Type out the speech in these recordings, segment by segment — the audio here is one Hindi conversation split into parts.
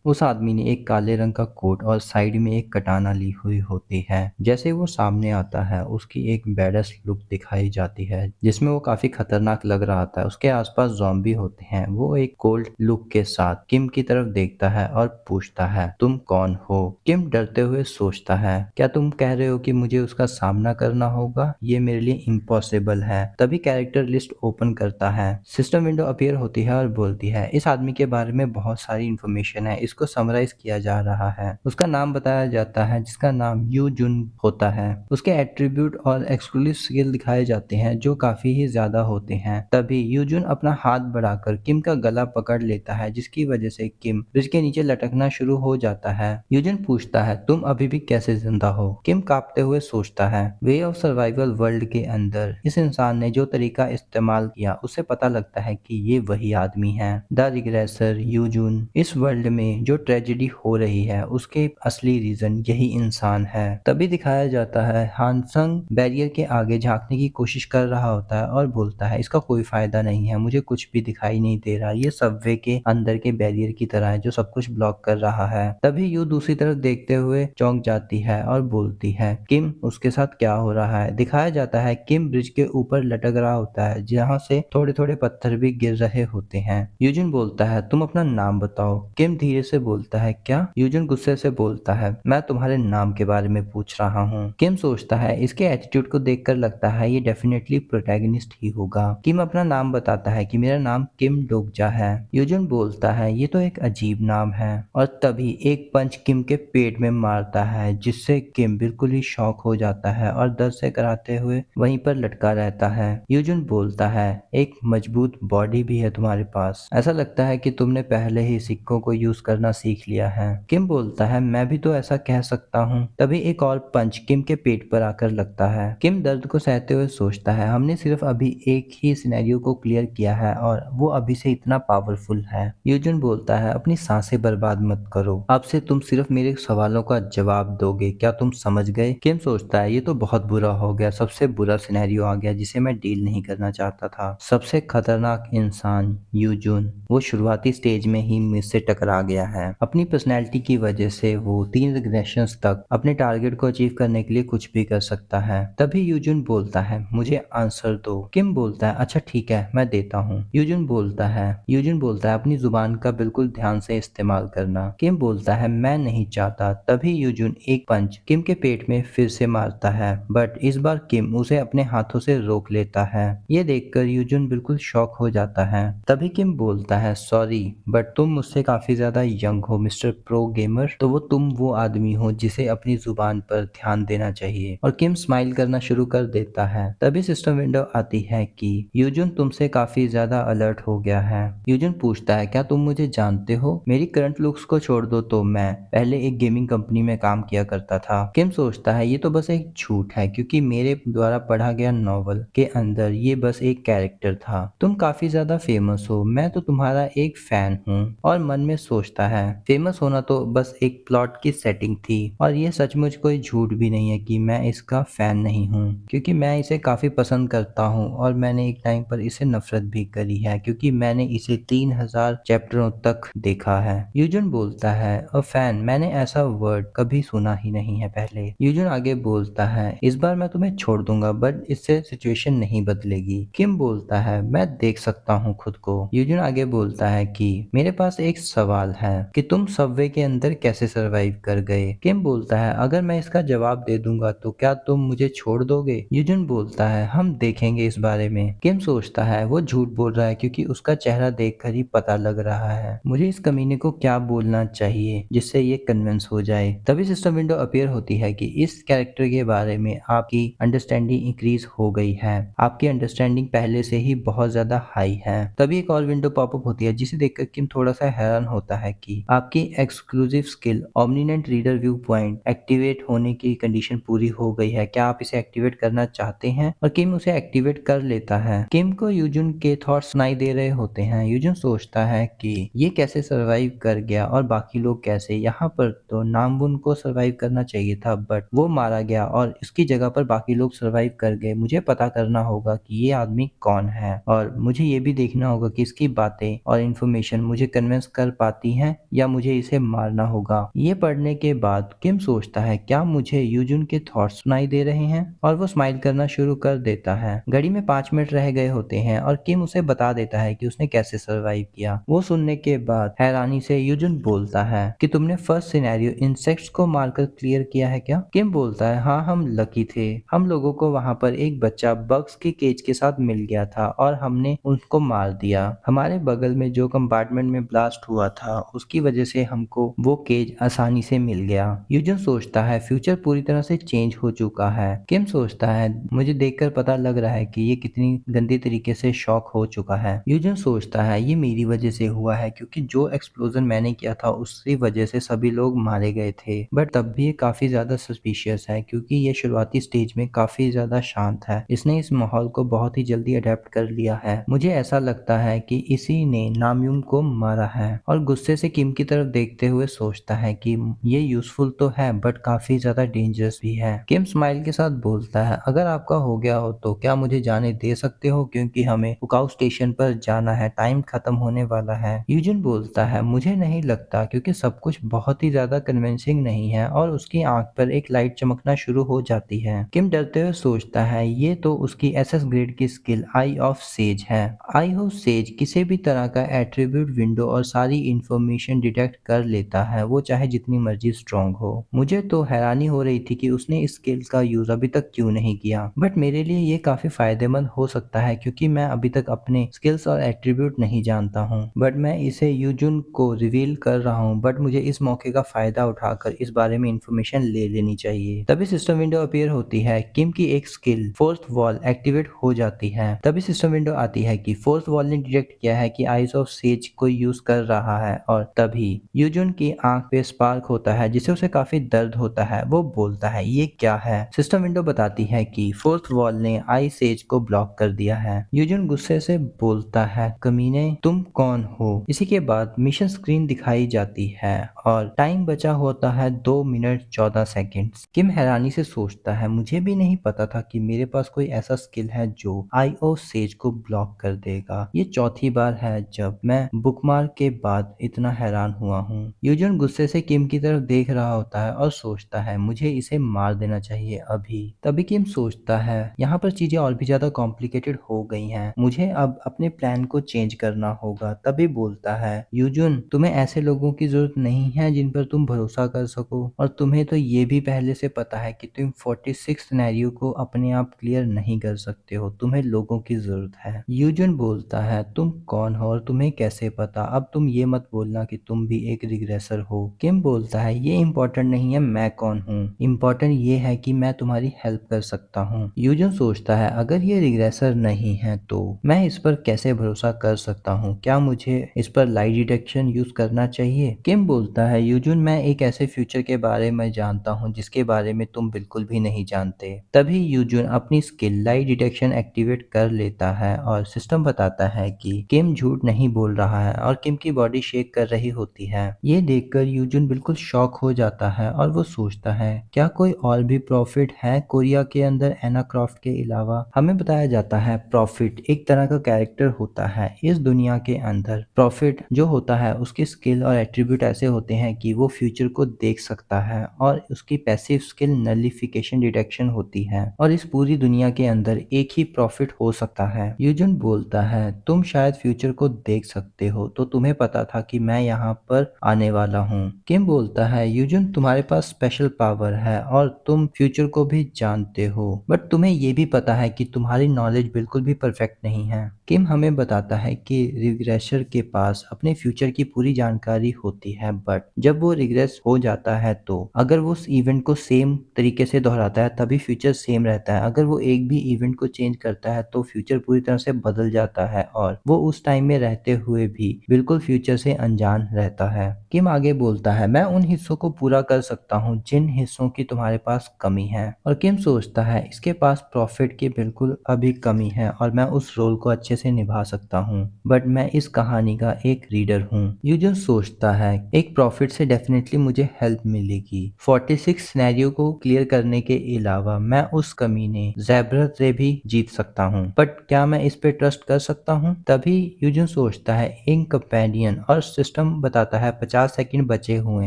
उस आदमी ने एक काले रंग का कोट और साइड में एक कटाना ली हुई होती है। जैसे वो सामने आता है उसकी एक बैडस लुक दिखाई जाती है जिसमें वो काफी खतरनाक लग रहा था। उसके आसपास ज़ॉम्बी होते हैं। वो एक कोल्ड लुक के साथ किम की तरफ देखता है और पूछता है, तुम कौन हो? किम डरते हुए सोचता है, क्या तुम कह रहे हो कि मुझे उसका सामना करना होगा? ये मेरे लिए इम्पॉसिबल है। तभी कैरेक्टर लिस्ट ओपन करता है। सिस्टम विंडो अपीयर होती है और बोलती है, इस आदमी के बारे में बहुत सारी इंफॉर्मेशन है, इसको समराइज किया जा रहा है। उसका नाम बताया जाता है जिसका नाम यू जुन होता है। उसके एट्रीब्यूट और एक्सक्लूसिव स्किल दिखाए जाते हैं जो काफी ही ज्यादा होते हैं। तभी यूजुन अपना हाथ बढ़ाकर किम का गला पकड़ लेता है जिसकी वजह से किम ब्रिज के नीचे लटकना शुरू हो जाता है। यूजुन पूछता है, तुम अभी भी कैसे जिंदा हो? किम कांपते हुए सोचता है, वे ऑफ सर्वाइवल वर्ल्ड के अंदर इस इंसान ने जो तरीका इस्तेमाल किया उससे पता लगता है कि ये वही आदमी है, द रिग्रेसर यूजुन। इस वर्ल्ड में जो ट्रेजेडी हो रही है उसके असली रीजन यही इंसान है। तभी दिखाया जाता है हानसंग बैरियर के आगे झांकने की कोशिश कर रहा होता है और बोलता है, इसका कोई फायदा नहीं है, मुझे कुछ भी दिखाई नहीं दे रहा, ये सबवे के अंदर के बैरियर की तरह है जो सब कुछ ब्लॉक कर रहा है। तभी यू दूसरी तरफ देखते हुए चौंक जाती है और बोलती है, किम उसके साथ क्या हो रहा है? दिखाया जाता है किम ब्रिज के ऊपर लटक रहा होता है जहाँ से थोड़े थोड़े पत्थर भी गिर रहे होते हैं। यूजिन बोलता है, तुम अपना नाम बताओ। किम धीरे से बोलता है, क्या? यूजिन गुस्से से बोलता है, मैं तुम्हारे नाम के बारे में पूछ रहा हूँ। किम सोचता है, इसके एटीट्यूड को देखकर लगता है ये डेफिनेटली प्रोटैगनिस्ट ही होगा। किम अपना नाम बताता है कि मेरा नाम किम डोगजा है। यूजिन बोलता है, ये तो एक अजीब नाम है। और तभी एक पंच किम के पेट में मारता है जिससे किम बिल्कुल ही शॉक हो जाता है और दर्द से कराते हुए वहीं पर लटका रहता है। यूजुन बोलता है, एक मजबूत बॉडी भी है तुम्हारे पास, ऐसा लगता है कि तुमने पहले ही सिक्कों को यूज करना सीख लिया है। किम बोलता है, मैं भी तो ऐसा कह सकता हूँ। तभी एक और पंच किम के पेट पर आकर लगता है। किम दर्द को सहते हुए सोचता है, हमने सिर्फ अभी एक ही सिनेरियो को क्लियर किया है और वो अभी से इतना पावरफुल है। यूजुन बोलता है, अपनी सांसें बर्बाद मत करो, अब से तुम सिर्फ मेरे सवालों का जवाब दोगे, क्या तुम समझ गए? किम सोचता है, ये तो बहुत बुरा हो गया, सबसे बुरा सिनेरियो आ गया जिसे मैं डील नहीं करना चाहता था। सबसे खतरनाक इंसान यूजुन वो शुरुआती स्टेज में ही मुझसे टकरा गया है। अपनी पर्सनैलिटी की वजह से वो 3 रिग्रेशंस तक अपने टारगेट को अचीव करने के लिए कुछ भी कर सकता है। तभी यूजुन बोलता है, मुझे आंसर दो। किम बोलता है, अच्छा ठीक है, मैं देता हूँ। यूजुन बोलता है, अपनी जुबान का बिल्कुल ध्यान से इस्तेमाल करना। किम बोलता है, मैं नहीं चाहता। तभी यूजुन एक पंच किम के पेट में फिर से मारता है, बट इस बार किम उसे अपने हाथों से रोक लेता है। ये देखकर यूजुन बिल्कुल शॉक हो जाता है। तभी किम बोलता है, सॉरी बट तुम मुझसे काफी ज्यादा यंग हो मिस्टर प्रो गेमर, तो तुम वो आदमी हो जिसे अपनी जुबान पर ध्यान देना चाहिए। और किम स्माइल करना शुरू कर देता है। तभी सिस्टम विंडो आती है कि यूजुन तुमसे काफी ज्यादा अलर्ट हो गया है। यूजुन पूछता है, क्या तुम मुझे जानते हो? मेरी करंट लुक्स को छोड़ दो तो मैं पहले एक गेमिंग कंपनी में काम किया करता था। किम सोचता है, ये तो बस एक झूठ है क्योंकि मेरे द्वारा पढ़ा गया नॉवल के अंदर ये बस एक कैरेक्टर था। तुम काफी ज्यादा फेमस हो, मैं तो तुम्हारा एक फैन हूँ। और मन में सोचता है, फेमस होना तो बस एक प्लॉट की सेटिंग थी और ये सचमुच कोई झूठ भी नहीं है कि मैं इसका फैन नहीं हूँ, क्योंकि मैं इसे काफी पसंद करता हूँ और मैंने एक टाइम पर इसे नफरत भी करी है क्योंकि मैंने इसे 3000 चैप्टरों तक देखा है। यूजुन बोलता है, अ फैन, मैंने ऐसा वर्ड कभी सुना ही नहीं है पहले। यूजुन आगे बोलता है, इस बार मैं तुम्हें छोड़ दूंगा बट इससे सिचुएशन नहीं बदलेगी। किम बोलता है, मैं देख सकता हूँ खुद को। यूजुन आगे बोलता है कि मेरे पास एक सवाल है कि तुम सबवे के अंदर कैसे सरवाइव कर गए? किम बोलता है, अगर मैं इसका जवाब दे दूंगा तो क्या तुम मुझे छोड़ दोगे? यूजुन बोलता है, हम देखेंगे इस बारे में। किम सोचता है, वो झूठ बोल रहा है क्योंकि उसका चेहरा देखकर ही पता लग रहा है। मुझे इस कमीने को क्या बोलना चाहिए जिससे ये कन्विंस हो जाए। तभी सिस्टम विंडो अपीयर होती है कि इस कैरेक्टर के बारे में आपकी अंडरस्टैंडिंग इंक्रीज हो गई है, आपकी अंडरस्टैंडिंग पहले से ही बहुत ज्यादा हाई है। तभी एक और विंडो पॉपअप होती है जिसे देखकर किम थोड़ा सा हैरान होता है कि आपकी exclusive skill omniscient reader viewpoint activate होने की कंडीशन पूरी हो गई है, क्या आप इसे एक्टिवेट करना चाहते हैं? और किम उसे एक्टिवेट कर लेता है। किम को यूजुन के थॉट्स सुनाई दे रहे होते हैं। यूजुन सोचता है कि ये कैसे सरवाइव कर गया और बाकी लोग कैसे? यहाँ पर तो नामबुन को सरवाइव करना चाहिए था बट वो मारा गया और इसकी जगह पर बाकी लोग सरवाइव कर गए। मुझे पता करना होगा कि ये आदमी कौन है और मुझे ये भी देखना होगा कि इसकी बातें और इन्फॉर्मेशन मुझे कन्विंस कर पाती हैं या मुझे इसे मारना होगा। ये पढ़ने के बाद किम सोचता है, क्या मुझे यूजुन के थॉट्स सुनाई दे रहे हैं, और वो स्माइल करना शुरू कर देता है। घड़ी में 5 मिनट रह गए होते हैं और किम उसे बता देता है कि उसने कैसे सरवाइव किया। वो सुनने के बाद हैरानी से यूजुन बोलता है कि तुमने फर्स्ट सिनेरियो इंसेक्ट्स को मारकर क्लियर किया है क्या? किम बोलता है, हाँ, हम लकी थे। हम लोगों को वहाँ पर एक बच्चा बग्स की केज के साथ मिल गया था और हमने उसको मार दिया। हमारे बगल में जो कंपार्टमेंट में ब्लास्ट हुआ था उसकी वजह से हमको वो केज आसानी से मिल गया। यूजन सोचता है फ्यूचर पूरी तरह से चेंज हो चुका है। किम सोचता है मुझे देखकर पता लग रहा है कि ये कितनी गंदी तरीके से शॉक हो चुका है। यूजन सोचता है ये मेरी वजह से हुआ है क्योंकि जो एक्सप्लोजन मैंने किया था उसकी वजह से सभी लोग मारे गए थे। बट तब भी ये काफी ज्यादा सस्पिशियस है क्योंकि ये शुरुआती स्टेज में काफी ज्यादा शांत है। इसने इस माहौल को बहुत ही जल्दी अडेप्ट कर लिया है। मुझे ऐसा लगता है कि इसी ने नामयूम को मारा है। और गुस्से से किम की तरफ देखते हुए सोचता है कि ये यूजफुल तो है बट काफी ज्यादा डेंजरस भी है। किम स्माइल के साथ बोलता है अगर आपका हो गया हो तो क्या मुझे जाने दे सकते हो क्योंकि हमें पुकाउ स्टेशन पर जाना है, टाइम खत्म होने वाला है। यूजन बोलता है मुझे नहीं लगता क्योंकि सब कुछ बहुत ही ज्यादा कन्विंसिंग नहीं है, और उसकी आंख पर एक लाइट चमकना शुरू हो जाती है। किम डरते हुए सोचता है ये तो उसकी एसएस ग्रेड की स्किल आई ऑफ सेज है। आई ऑफ सेज किसी भी तरह का एट्रीब्यूट विंडो और सारी इंफॉर्मेशन डिटेक्ट कर लेता है, वो चाहे जितनी मर्जी स्ट्रांग हो। मुझे तो हैरानी हो रही थी कि उसने इस स्किल का यूज अभी तक क्यों नहीं किया, बट मेरे लिए ये काफी फायदेमंद हो सकता है क्योंकि मैं अभी तक अपने स्किल्स और एट्रीब्यूट नहीं जानता हूँ। बट मैं इसे यूजुन को रिवील कर रहा हूँ, बट मुझे इस मौके का फायदा उठाकर इस बारे में इंफॉर्मेशन ले लेनी चाहिए। तभी सिस्टम विंडो अपीयर होती है। किम की एक स्किल फोर्थ वॉल एक्टिवेट हो जाती है। तभी सिस्टम विंडो आती है कि फोर्थ वॉल ने डिटेक्ट किया है कि आइज ऑफ सेज को यूज कर रहा है, और तभी यूजुन की आंख पे स्पार्क होता है जिससे उसे काफी दर्द होता है। वो बोलता है ये क्या है। सिस्टम विंडो बताती है कि फोर्थ वॉल ने आई सेज को ब्लॉक कर दिया है। यूजुन गुस्से से बोलता है कमीने तुम कौन हो। इसी के बाद मिशन स्क्रीन दिखाई जाती है और टाइम बचा होता है 2 मिनट 14 सेकेंड। किम हैरानी से सोचता है मुझे भी नहीं पता था कि मेरे पास कोई ऐसा स्किल है जो आई ऑफ सेज को ब्लॉक कर देगा। ये चौथी बार है जब मैं बुकमार्क के बाद इतना हैरान हुआ हूँ। यूजन गुस्से से किम की तरफ देख रहा होता है और सोचता है मुझे इसे मार देना चाहिए अभी। तभी किम सोचता है यहाँ पर चीजें और भी ज्यादा कॉम्प्लिकेटेड हो गई हैं, मुझे अब अपने प्लान को चेंज करना होगा। तभी बोलता है यूजुन तुम्हें ऐसे लोगों की जरूरत नहीं है जिन पर तुम भरोसा कर सको, और तुम्हें तो ये भी पहले से पता है कि तुम 46 सिनेरियो को अपने आप क्लियर नहीं कर सकते हो, तुम्हें लोगों की जरूरत है। यूजुन बोलता है तुम कौन हो और तुम्हें कैसे पता, अब तुम ये मत बोलना कि तुम भी एक रिग्रेसर हो। किम बोलता है ये इम्पोर्टेंट नहीं है मैं कौन हूँ, इम्पोर्टेंट ये है कि मैं तुम्हारी हेल्प कर सकता हूँ। यूजुन सोचता है अगर ये रिग्रेसर नहीं है तो मैं इस पर कैसे भरोसा कर सकता हूँ, क्या मुझे इस पर लाई डिटेक्शन यूज करना चाहिए। किम बोलता है यूजुन मैं एक ऐसे फ्यूचर के बारे में जानता हूँ जिसके बारे में तुम बिल्कुल भी नहीं जानते। तभी यूजुन अपनी स्किल लाई डिटेक्शन एक्टिवेट कर लेता है और सिस्टम बताता है कि किम झूठ नहीं बोल रहा है, और किम की बॉडी शेक कर रही होती है। ये देखकर यूजुन बिल्कुल शॉक हो जाता है और वो सोचता है क्या कोई और भी प्रॉफिट है कोरिया के अंदर एना क्रॉफ्ट के अलावा। हमें बताया जाता है प्रॉफिट एक तरह का कैरेक्टर होता है इस दुनिया के अंदर। प्रॉफिट जो होता है उसकी स्किल और एट्रीब्यूट ऐसे होते हैं कि वो फ्यूचर को देख सकता है, और उसकी पैसिव स्किल नलिफिकेशन डिटेक्शन होती है, और इस पूरी दुनिया के अंदर एक ही प्रॉफिट हो सकता है। यूजुन बोलता है तुम शायद फ्यूचर को देख सकते हो तो तुम्हें पता था कि मैं यहाँ पर आने वाला हूँ। किम बोलता है यूजुन तुम्हारे पास स्पेशल पावर है और तुम फ्यूचर को भी जानते हो, बट तुम्हें ये भी पता है कि तुम्हारी नॉलेज बिल्कुल भी परफेक्ट नहीं है। किम हमें बताता है कि रिग्रेसर के पास अपने फ्यूचर की पूरी जानकारी होती है, बट जब वो रिग्रेस हो जाता है तो अगर वो उस इवेंट को सेम तरीके से दोहराता है तभी फ्यूचर सेम रहता है। अगर वो एक भी इवेंट को चेंज करता है तो फ्यूचर पूरी तरह से बदल जाता है, और वो उस टाइम में रहते हुए भी बिल्कुल फ्यूचर से अनजान रहता है। किम आगे बोलता है मैं उन हिस्सों को पूरा कर सकता हूँ जिन हिस्सों की तुम्हारे पास कमी है, और किम सोचता है इसके पास प्रॉफिट की बिल्कुल अभी कमी है और मैं उस रोल को अच्छे अच्छे से निभा सकता हूँ, बट मैं इस कहानी का एक रीडर हूँ। यूजुन सोचता है एक प्रॉफिट से डेफिनेटली मुझे हेल्प मिलेगी। 46 सिनेरियो को क्लियर करने के अलावा मैं उस कमीने ज़ेब्रा से भी जीत सकता हूँ, बट क्या मैं इस पे ट्रस्ट कर सकता हूँ? तभी यूजुन सोचता है एक कंपेनियन और सिस्टम बताता है 50 सेकंड बचे हुए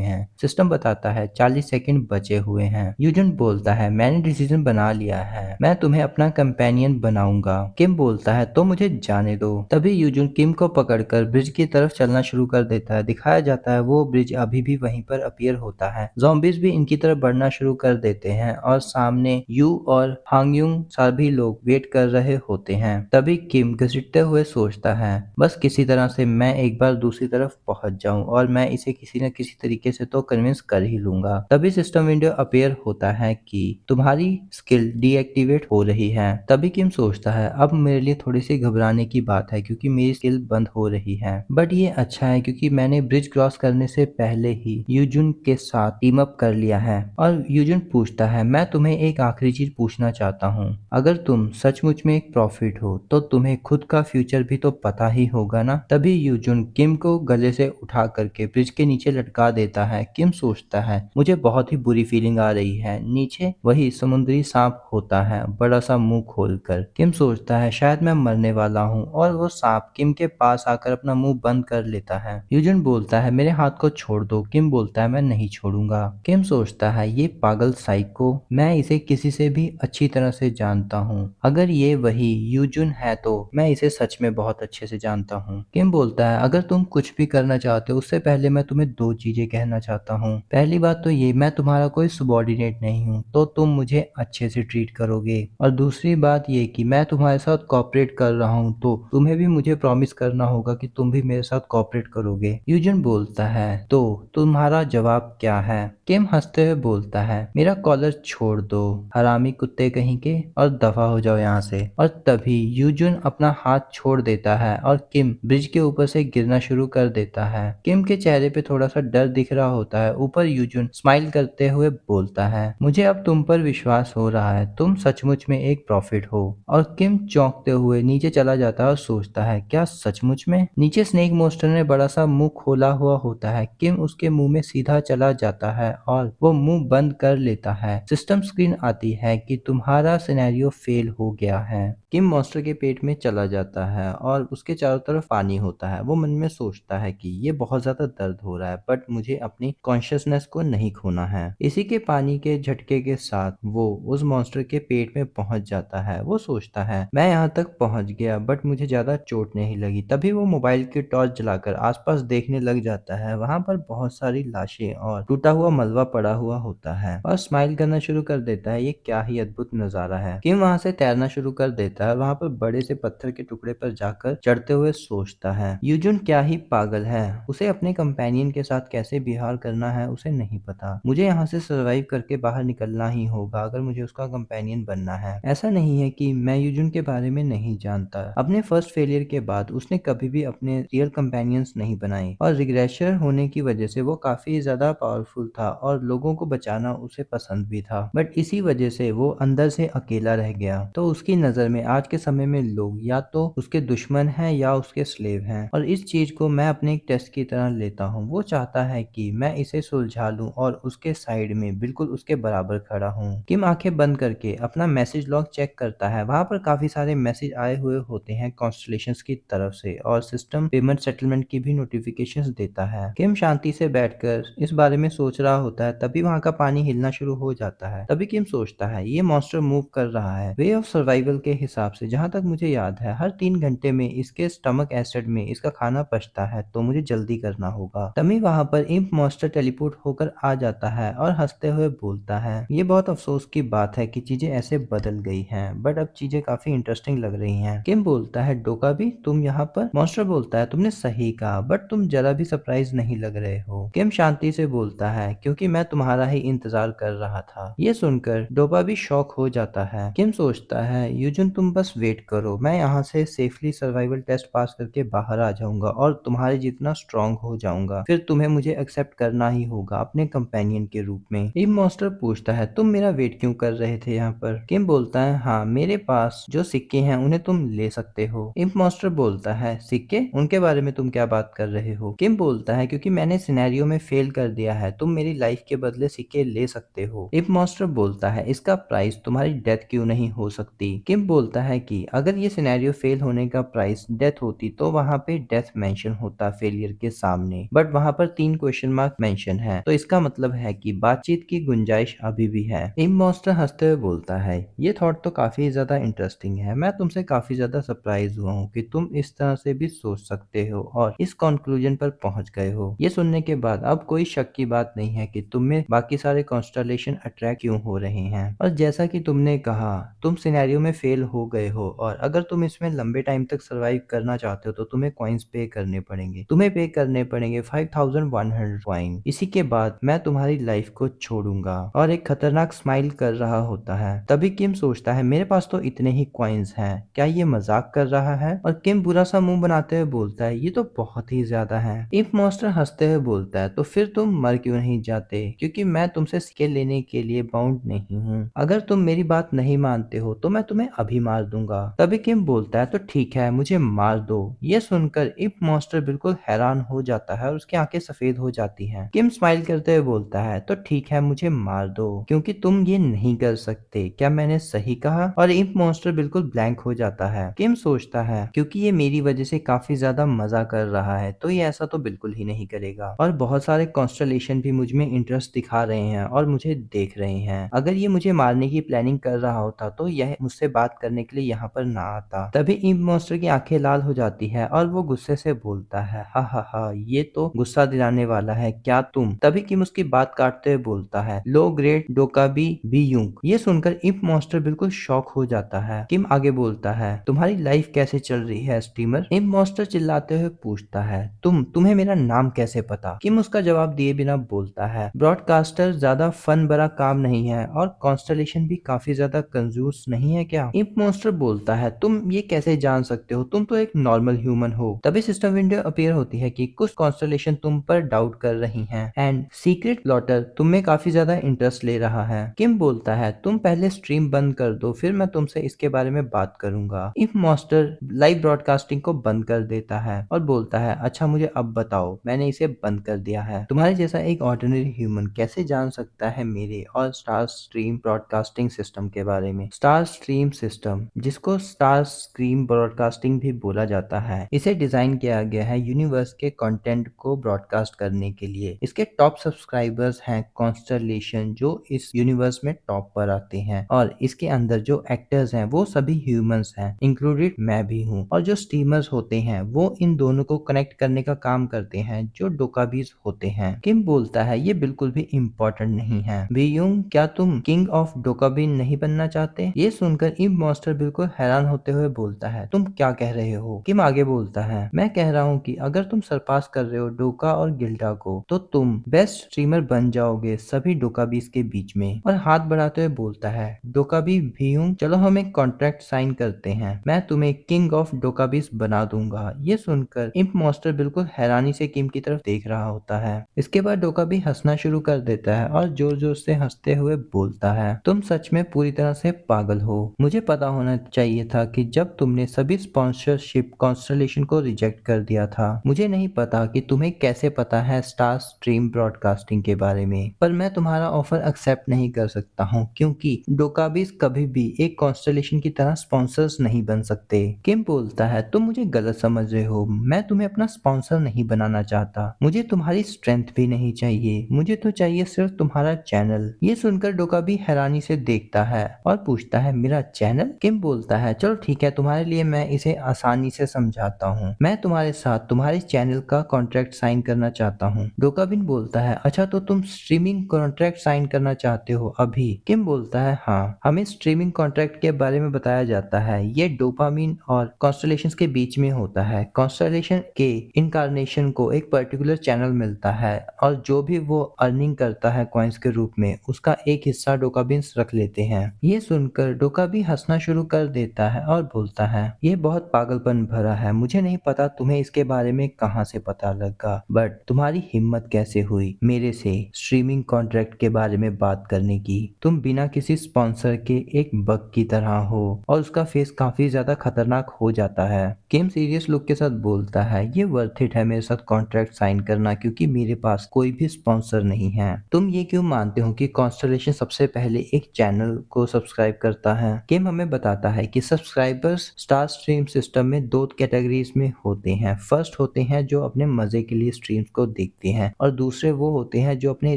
हैं। सिस्टम बताता है 40 सेकंड बचे हुए हैं। यूजुन बोलता है मैंने डिसीजन बना लिया है, मैं तुम्हें अपना कंपेनियन बनाऊंगा। किम बोलता है तो मुझे जाने दो। तभी यूजुन किम को पकड़कर ब्रिज की तरफ चलना शुरू कर देता है। दिखाया जाता है वो ब्रिज अभी भी वहीं पर अपीयर होता है। ज़ॉम्बीज भी इनकी तरफ बढ़ना शुरू कर देते हैं और सामने यू और हांगयुंग सभी लोग वेट कर रहे होते हैं। तभी किम घसीटते हुए सोचता है बस किसी तरह से मैं एक बार दूसरी तरफ पहुंच जाऊं और मैं इसे किसी न किसी तरीके से तो कन्विंस कर ही लूंगा। तभी सिस्टम विंडो अपीयर होता है कि तुम्हारी स्किल डीएक्टिवेट हो रही है। तभी किम सोचता है अब मेरे लिए थोड़ी सी घबराने की बात है क्योंकि मेरी स्किल बंद हो रही है, बट ये अच्छा है क्योंकि मैंने ब्रिज क्रॉस करने से पहले ही यूजुन के साथ टीम अप कर लिया है। और यूजुन पूछता है मैं तुम्हें एक आखिरी चीज पूछना चाहता हूँ, अगर तुम सचमुच में एक प्रॉफिट हो तो तुम्हें खुद का फ्यूचर भी तो पता ही होगा ना। तभी यूजुन किम को गले से उठा करके ब्रिज के नीचे लटका देता है। किम सोचता है मुझे बहुत ही बुरी फीलिंग आ रही है। नीचे वही समुद्री सांप होता है बड़ा सा मुंह खोलकर। किम सोचता है शायद मैं मरने वाला हूँ और वो सांप किम के पास आकर अपना मुंह बंद कर लेता है। यूजुन बोलता है मेरे हाथ को छोड़ दो। किम बोलता है मैं नहीं छोड़ूंगा। किम सोचता है ये पागल साइको, मैं इसे किसी से भी अच्छी तरह से जानता हूँ। अगर ये वही यूजुन है तो मैं इसे सच में बहुत अच्छे से जानता हूँ। किम बोलता है अगर तुम कुछ भी करना चाहते हो उससे पहले मैं तुम्हें दो चीजें कहना चाहता हूँ। पहली बात तो ये मैं तुम्हारा कोई सबॉर्डिनेट नहीं हूँ तो तुम मुझे अच्छे से ट्रीट करोगे, और दूसरी बात ये कि मैं तुम्हारे साथ कोऑपरेट कर रहा हूँ तो तुम्हें भी मुझे प्रॉमिस करना होगा कि तुम भी मेरे साथ कोऑपरेट करोगे। यूजन बोलता है तो तुम्हारा जवाब क्या है? किम हंसते हुए बोलता है मेरा कॉलर छोड़ दो हरामी कुत्ते कहीं के, और दफा हो जाओ यहाँ से। और तभी यूजुन अपना हाथ छोड़ देता है और किम ब्रिज के ऊपर से गिरना शुरू कर देता है। किम के चेहरे पे थोड़ा सा डर दिख रहा होता है। ऊपर यूजुन स्माइल करते हुए बोलता है मुझे अब तुम पर विश्वास हो रहा है, तुम सचमुच में एक प्रॉफिट हो। और किम चौंकते हुए नीचे चला जाता है और सोचता है क्या सचमुच में? नीचे स्नेक मोस्टर ने बड़ा सा मुंह खोला हुआ होता है। किम उसके मुंह में सीधा चला जाता है और वो मुंह बंद कर लेता है। सिस्टम स्क्रीन आती है कि तुम्हारा सिनेरियो फेल हो गया है। किम मॉन्स्टर के पेट में चला जाता है और उसके चारों तरफ पानी होता है। वो मन में सोचता है कि ये बहुत ज्यादा दर्द हो रहा है बट मुझे अपनी कॉन्शियसनेस को नहीं खोना है। इसी के पानी के झटके के साथ वो उस मॉन्स्टर के पेट में पहुंच जाता है। वो सोचता है मैं यहाँ तक पहुंच गया बट मुझे ज्यादा चोट नहीं लगी। तभी वो मोबाइल की टॉर्च जलाकर आसपास देखने लग जाता है। वहां पर बहुत सारी लाशें और टूटा हुआ मलबा पड़ा हुआ होता है और स्माइल करना शुरू कर देता है। ये क्या ही अद्भुत नजारा है। किम वहां से तैरना शुरू कर देता है। वहां पर बड़े से पत्थर के टुकड़े पर जाकर चढ़ते हुए सोचता है यूजुन क्या ही पागल है, उसे अपने कंपेनियन के साथ कैसे बिहेव करना है उसे नहीं पता। मुझे यहाँ से सरवाइव करके बाहर निकलना ही होगा अगर मुझे उसका कंपेनियन बनना है। ऐसा नहीं है कि मैं यूजुन के बारे में नहीं जानता। अपने फर्स्ट फेलियर के बाद उसने कभी भी अपने रियल कंपेनियंस नहीं बनाए और रिग्रेशर होने की वजह से वो काफी ज्यादा पावरफुल था और लोगों को बचाना उसे पसंद भी था, बट इसी वजह से वो अंदर से अकेला रह गया। तो उसकी नजर में आज के समय में लोग या तो उसके दुश्मन हैं या उसके स्लेव हैं, और इस चीज को मैं अपने एक टेस्ट की तरह लेता हूँ। वो चाहता है कि मैं इसे सुलझा लूं और उसके साइड में बिल्कुल उसके बराबर खड़ा हूँ। किम आंखें बंद करके अपना मैसेज लॉग चेक करता है। वहां पर काफी सारे मैसेज आए हुए होते हैं कॉन्स्टलेशंस की तरफ से और सिस्टम पेमेंट सेटलमेंट की भी नोटिफिकेशंस देता है। किम शांति से बैठकर इस बारे में सोच रहा होता है। तभी वहां का पानी हिलना शुरू हो जाता है। तभी किम सोचता है ये मॉन्स्टर मूव कर रहा है वे ऑफ सर्वाइवल के हिसाब से। जहां तक मुझे याद है हर 3 घंटे में इसके स्टमक एसिड में इसका खाना पचता है, तो मुझे जल्दी करना होगा। तभी वहां पर इम्प मॉन्स्टर टेलीपोर्ट होकर आ जाता है और हंसते हुए बोलता है ये बहुत अफसोस की बात है कि चीजें ऐसे बदल गई हैं, बट अब चीजें काफी इंटरेस्टिंग लग रही हैं। किम बोलता है डोका भी तुम यहाँ पर? मॉन्स्टर बोलता है तुमने सही कहा बट तुम जरा भी सरप्राइज नहीं लग रहे हो। किम शांति से बोलता है क्योंकि मैं तुम्हारा ही इंतजार कर रहा था। ये सुनकर डोबा भी शॉक हो जाता है। किम सोचता है यूजुन तुम बस वेट करो, मैं यहाँ से सेफली सर्वाइवल टेस्ट पास करके बाहर आ जाऊंगा और तुम्हारे जितना स्ट्रांग हो जाऊंगा, फिर तुम्हें मुझे एक्सेप्ट करना ही होगा अपने कंपेनियन के रूप में। इम मॉन्स्टर पूछता है तुम मेरा वेट क्यों कर रहे थे यहाँ पर? किम बोलता है हाँ मेरे पास जो सिक्के हैं उन्हें तुम ले सकते हो। इम्प मॉन्स्टर बोलता है, सिक्के? उनके बारे में तुम क्या बात कर रहे हो? किम बोलता है, क्योंकि मैंने सिनेरियो में फेल कर दिया है, तुम मेरी लाइफ के बदले सिक्के ले सकते हो। इम्प मॉन्स्टर बोलता है, इसका प्राइस तुम्हारी डेथ क्यों नहीं हो सकती? किम बोलता है कि अगर ये सिनेरियो फेल होने का प्राइस डेथ होती तो वहां पे डेथ मेंशन होता फेलियर के सामने, बट वहां पर 3 क्वेश्चन मार्क मेंशन है, तो इसका मतलब है कि बातचीत की गुंजाइश अभी भी है। इम्प मॉन्स्टर हंसते हुए बोलता है, ये थॉट तो काफी ज्यादा इंटरेस्टिंग है, मैं तुमसे काफी ज्यादा सरप्राइज हुआ हूँ कि तुम इस तरह से भी सोच सकते हो और इस कंक्लूजन पर पहुंच गए हो। ये सुनने के बाद अब कोई शक की बात नहीं है कि तुम में बाकी सारे कॉन्स्टलेशन अट्रैक्ट क्यों हो रहे हैं। और जैसा कि तुमने कहा, तुम सिनेरियो में फेल हो गए हो और अगर तुम इसमें लंबे टाइम तक सरवाइव करना चाहते हो तो तुम्हें कॉइन्स पे करने पड़ेंगे। तुम्हें पे करने पड़ेंगे 5100 कॉइन। इसी के बाद मैं तुम्हारी लाइफ को छोड़ूंगा। और एक खतरनाक स्माइल कर रहा होता है। तभी किम सोचता है, मेरे पास तो इतने ही कॉइन्स हैं, क्या ये मजाक कर रहा है? और किम बुरा सा मुंह बनाते हुए बोलता है, ये तो बहुत ही ज्यादा है। इफ मॉन्स्टर हंसते हुए बोलता है, तो फिर तुम मर क्यों नहीं जाते? क्योंकि मैं तुमसे सिक्के लेने के लिए बाउंड नहीं हूँ। अगर तुम मेरी बात नहीं मानते हो तो मैं तुम्हें अभी मार दूंगा। तभी किम बोलता है, तो ठीक है, मुझे मार दो। ये सुनकर इफ मॉन्स्टर बिल्कुल हैरान हो जाता है और उसकी आंखें सफेद हो जाती हैं। किम स्माइल करते हुए बोलता है, तो ठीक है, मुझे मार दो, क्योंकि तुम ये नहीं कर सकते। क्या मैंने सही कहा? और इफ मॉन्स्टर बिल्कुल ब्लैंक हो जाता है। किम सोचता है, क्योंकि ये मेरी वजह से काफी ज्यादा मजा कर रहा है तो ये ऐसा तो बिल्कुल ही नहीं करेगा। और बहुत सारे कॉन्स्टलेशन भी मुझ में इंटरेस्ट दिखा रहे हैं और मुझे देख रहे हैं। अगर ये मुझे मारने की प्लानिंग कर रहा होता तो यह मुझसे बात करने के लिए यहाँ पर ना आता। तभी इम्प मॉन्स्टर की आंखें लाल हो जाती है और वो गुस्से से बोलता है, हा हा हा, ये तो गुस्सा दिलाने वाला है, क्या तुम? तभी किम उसकी बात काटते हुए बोलता है, लो ग्रेट डोकाबी बीयुंग। ये सुनकर इम्प मॉन्स्टर बिल्कुल शॉक हो जाता है। किम आगे बोलता है, तुम्हारी लाइफ कैसे चल रही है स्टीमर? इम्प मॉन्स्टर चिल्लाते हुए पूछता है, तुम्हें मेरा नाम कैसे पता? किम उसका जवाब दिए बिना बोलता है, ब्रॉडकास्टर ज्यादा फन भरा काम नहीं है और कॉन्स्टलेशन भी काफी ज्यादा कंजूस नहीं है क्या? इम्प मॉन्स्टर बोलता है, तुम ये कैसे जान सकते हो? तुम तो एक नॉर्मल ह्यूमन हो। तभी सिस्टम विंडो अपीयर होती है कि कुछ कॉन्स्टलेशन तुम पर डाउट कर रही हैं एंड सीक्रेट प्लॉटर तुम में काफी ज्यादा इंटरेस्ट ले रहा है। किम बोलता है, तुम पहले स्ट्रीम बंद कर दो, फिर मैं तुमसे इसके बारे में बात करूंगा। इम्प मॉन्स्टर लाइव ब्रॉडकास्टिंग को बंद कर देता है और बोलता है, अच्छा मुझे अब बताओ, मैंने इसे बंद कर दिया है। तुम्हारे जैसा एक ऑर्डिनरी ह्यूमन कैसे जान सकता है मेरे और स्टार स्ट्रीम ब्रॉडकास्टिंग सिस्टम के बारे में? स्टार स्ट्रीम सिस्टम, जिसको स्टार स्ट्रीम ब्रॉडकास्टिंग भी बोला जाता है, इसे डिजाइन किया गया है यूनिवर्स के कंटेंट को ब्रॉडकास्ट करने के लिए। इसके टॉप सब्सक्राइबर्स हैं कॉन्स्टलेशन, जो इस यूनिवर्स में टॉप पर आते हैं, और इसके अंदर जो एक्टर्स हैं वो सभी ह्यूमंस हैं, इंक्लूडेड मैं भी हूँ। और जो स्ट्रीमर्स होते हैं वो इन दोनों को कनेक्ट करने का काम करते हैं, जो डोकाबीज होते हैं। किम बोलता है, ये बिल्कुल भी इम्पोर्टेंट नहीं है। बीयुंग, क्या तुम किंग ऑफ डोकाबीन नहीं बनना चाहते? ये सुनकर इम्प मॉन्स्टर बिल्कुल हैरान होते हुए बोलता है, तुम क्या कह रहे हो? किम आगे बोलता है, मैं कह रहा हूँ कि अगर तुम सरपास कर रहे हो डोका और गिल्डा को तो तुम बेस्ट स्ट्रीमर बन जाओगे सभी डोकाबीज के बीच में। और हाथ बढ़ाते हुए बोलता है, डोकाबी बीयुंग, चलो हम एक कॉन्ट्रैक्ट साइन करते हैं, मैं तुम्हें किंग ऑफ डोकाबीज बना दूंगा। ये सुनकर इम्प मॉन्स्टर बिल्कुल हैरानी से किम की तरफ देख रहा होता है। इसके बाद डोकाबी हंसना शुरू कर देता है और जोर जोर से हंसते हुए बोलता है, तुम सच में पूरी तरह से पागल हो। मुझे पता होना चाहिए था कि जब तुमने सभी स्पॉन्सरशिप कॉन्स्टलेशन को रिजेक्ट कर दिया था। मुझे नहीं पता कि तुम्हें कैसे पता है स्टार स्ट्रीम ब्रॉडकास्टिंग के बारे में, पर मैं तुम्हारा ऑफर एक्सेप्ट नहीं कर सकता हूँ, क्योंकि डोकाबीज कभी भी एक कॉन्स्टलेशन की तरह स्पॉन्सर्स नहीं बन सकते। किम बोलता है, तुम मुझे गलत समझ रहे हो, मैं तुम्हें अपना स्पॉन्सर नहीं बनाना चाहता। मुझे तुम्हारी स्ट्रेंथ भी नहीं चाहिए, मुझे तो चाहिए सिर्फ तुम्हारा चैनल। ये सुनकर डोकाबी हैरानी से देखता है और पूछता है, मेरा चैनल? किम बोलता है, चलो ठीक है, तुम्हारे लिए मैं इसे आसानी से समझाता हूँ। मैं तुम्हारे साथ तुम्हारे चैनल का कॉन्ट्रैक्ट साइन करना चाहता हूँ। डोकाबिन बोलता है, अच्छा तो तुम स्ट्रीमिंग कॉन्ट्रैक्ट साइन करना चाहते हो अभी? किम बोलता है, हाँ, हमें स्ट्रीमिंग कॉन्ट्रैक्ट के बारे में बताया जाता है, ये डोपामिन और कॉन्स्टलेशंस के बीच में होता है। कॉन्स्टलेशन के इनकारनेशन को एक पर्टिकुलर चैनल मिलता है और जो भी वो अर्निंग करता है कॉइन्स के रूप में, उसका एक हिस्सा डोकाबिन्स रख लेते हैं। ये सुनकर डोकाबी हंसना शुरू कर देता है और बोलता है, ये बहुत पागलपन भरा है, मुझे नहीं पता तुम्हें इसके बारे में कहाँ से पता लगा, बट तुम्हारी हिम्मत कैसे हुई मेरे से स्ट्रीमिंग कॉन्ट्रैक्ट के बारे में बात करने की? तुम बिना किसी स्पॉन्सर के एक बग की तरह हो और उसका फेस काफी ज्यादा ज्यादा खतरनाक हो जाता है। किम सीरियस लुक के साथ बोलता है, ये वर्थ इट है मेरे साथ कॉन्ट्रैक्ट साइन करना, क्योंकि मेरे पास कोई भी स्पॉन्सर नहीं है। तुम ये क्यों मानते हो कि कॉन्स्टलेशन सबसे पहले एक चैनल को सब्सक्राइब करता है? किम हमें बताता है कि सब्सक्राइबर्स स्टार स्ट्रीम सिस्टम में दो कैटेगरीज में होते हैं। फर्स्ट होते हैं जो अपने मजे के लिए स्ट्रीम्स को देखते हैं, और दूसरे वो होते हैं जो अपने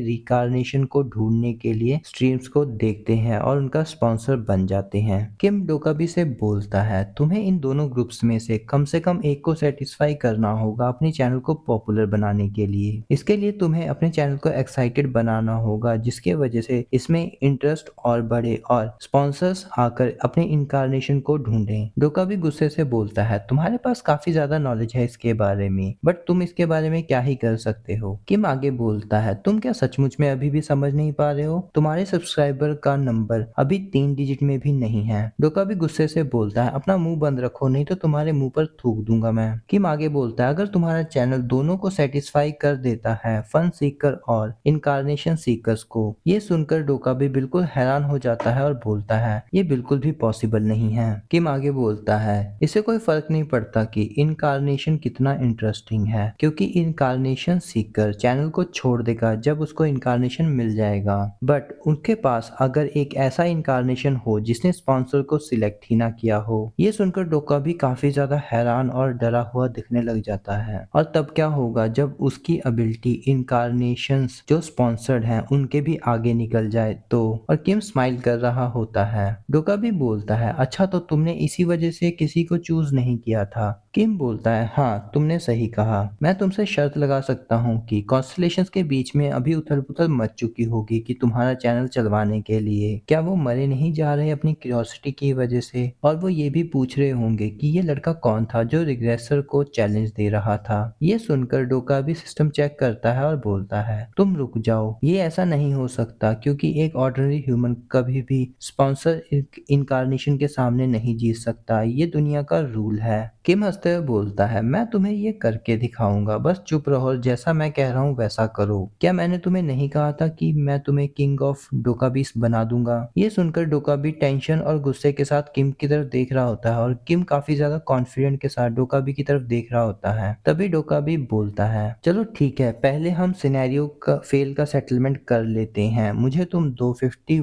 रिकार्नेशन को ढूंढने के लिए स्ट्रीम्स को देखते हैं और उनका स्पॉन्सर बन जाते हैं। किम डोकाबी से बोलता है, तुम्हें इन दोनों ग्रुप्स में से कम एक को सेटिस्फाई करना होगा अपने चैनल को पॉपुलर बनाने के लिए। इसके लिए तुम्हें अपने चैनल को एक्साइटेड बनाना होगा, जिसके वजह से इसमें इंटरेस्ट और बढ़े और स्पॉन्सर्स आकर अपने इनकारनेशन को ढूंढें। डोकाबी गुस्से से बोलता है, तुम्हारे पास काफी ज्यादा नॉलेज है इसके बारे में, बट तुम इसके बारे में क्या ही कर सकते हो। किम आगे बोलता है, तुम क्या सचमुच में अभी भी समझ नहीं पा रहे हो? तुम्हारे सब्सक्राइबर का नंबर अभी 3 डिजिट में भी नहीं है। डोकाबी गुस्से से बोलता है, अपना मुंह बंद रखो, नहीं तो तुम्हारे मुंह पर थूक दूंगा मैं। किम आगे बोलता है, अगर तुम्हारा चैनल दोनों को सेटिस्फाई कर देता है, फन सीकर और इनकारनेशन सीकर्स को। ये सुनकर डोकाबी बिल्कुल हैरान हो जाता है और बोलता है, ये बिल्कुल भी पॉसिबल नहीं है। किम आगे बोलता है, इससे कोई फर्क नहीं पड़ता कि इनकारनेशन कितना इंटरेस्टिंग है, क्योंकि इनकारनेशन सीकर चैनल को छोड़ देगा जब उसको इनकारनेशन मिल जाएगा। बट उनके पास अगर एक ऐसा इनकारनेशन हो जिसने स्पॉन्सर को सिलेक्ट ही ना किया हो। ये सुनकर डोकाबी काफी ज्यादा हैरान और डरा हुआ दिखने लग जाता है। और तब क्या होगा जब उसकी एबिलिटी इनकारनेशंस जो स्पॉन्सर्ड हैं उनके भी आगे निकल जाए तो। और किम स्माइल कर रहा होता है। डोकाबी बोलता है, अच्छा तो तुमने इसी वजह से किसी को चूज नहीं किया था। किम बोलता है, हाँ तुमने सही कहा। मैं तुमसे शर्त लगा सकता हूँ कि कॉन्स्टलेशंस के बीच में अभी उथल पुथल मच चुकी होगी कि तुम्हारा चैनल चलवाने के लिए क्या वो मरे नहीं जा रहे अपनी क्यूरियोसिटी की वजह से, और वो ये भी पूछ रहे होंगे कि ये लड़का कौन था जो रिग्रेसर को चैलेंज दे रहा था। ये सुनकर डोकाबी सिस्टम चेक करता है और बोलता है, तुम रुक जाओ, ये ऐसा नहीं हो सकता, क्योंकि एक ऑर्डिनरी ह्यूमन कभी भी स्पॉन्सर इनकारनेशन के सामने नहीं जीत सकता, ये दुनिया का रूल है। किम हंसते हुए बोलता है, मैं तुम्हें ये करके दिखाऊंगा, बस चुप रहो और जैसा मैं कह रहा हूँ वैसा करो। क्या मैंने तुम्हें नहीं कहा था कि मैं तुम्हें किंग ऑफ डोकाबीस बना दूंगा? ये सुनकर डोकाबी टेंशन और गुस्से के साथ किम की तरफ देख रहा होता है, और किम काफी ज्यादा कॉन्फिडेंट के साथ डोकाबी की तरफ देख रहा होता है। तभी डोकाबी बोलता है, चलो ठीक है, पहले हम सिनेरियो का फेल का सेटलमेंट कर लेते हैं, मुझे तुम 250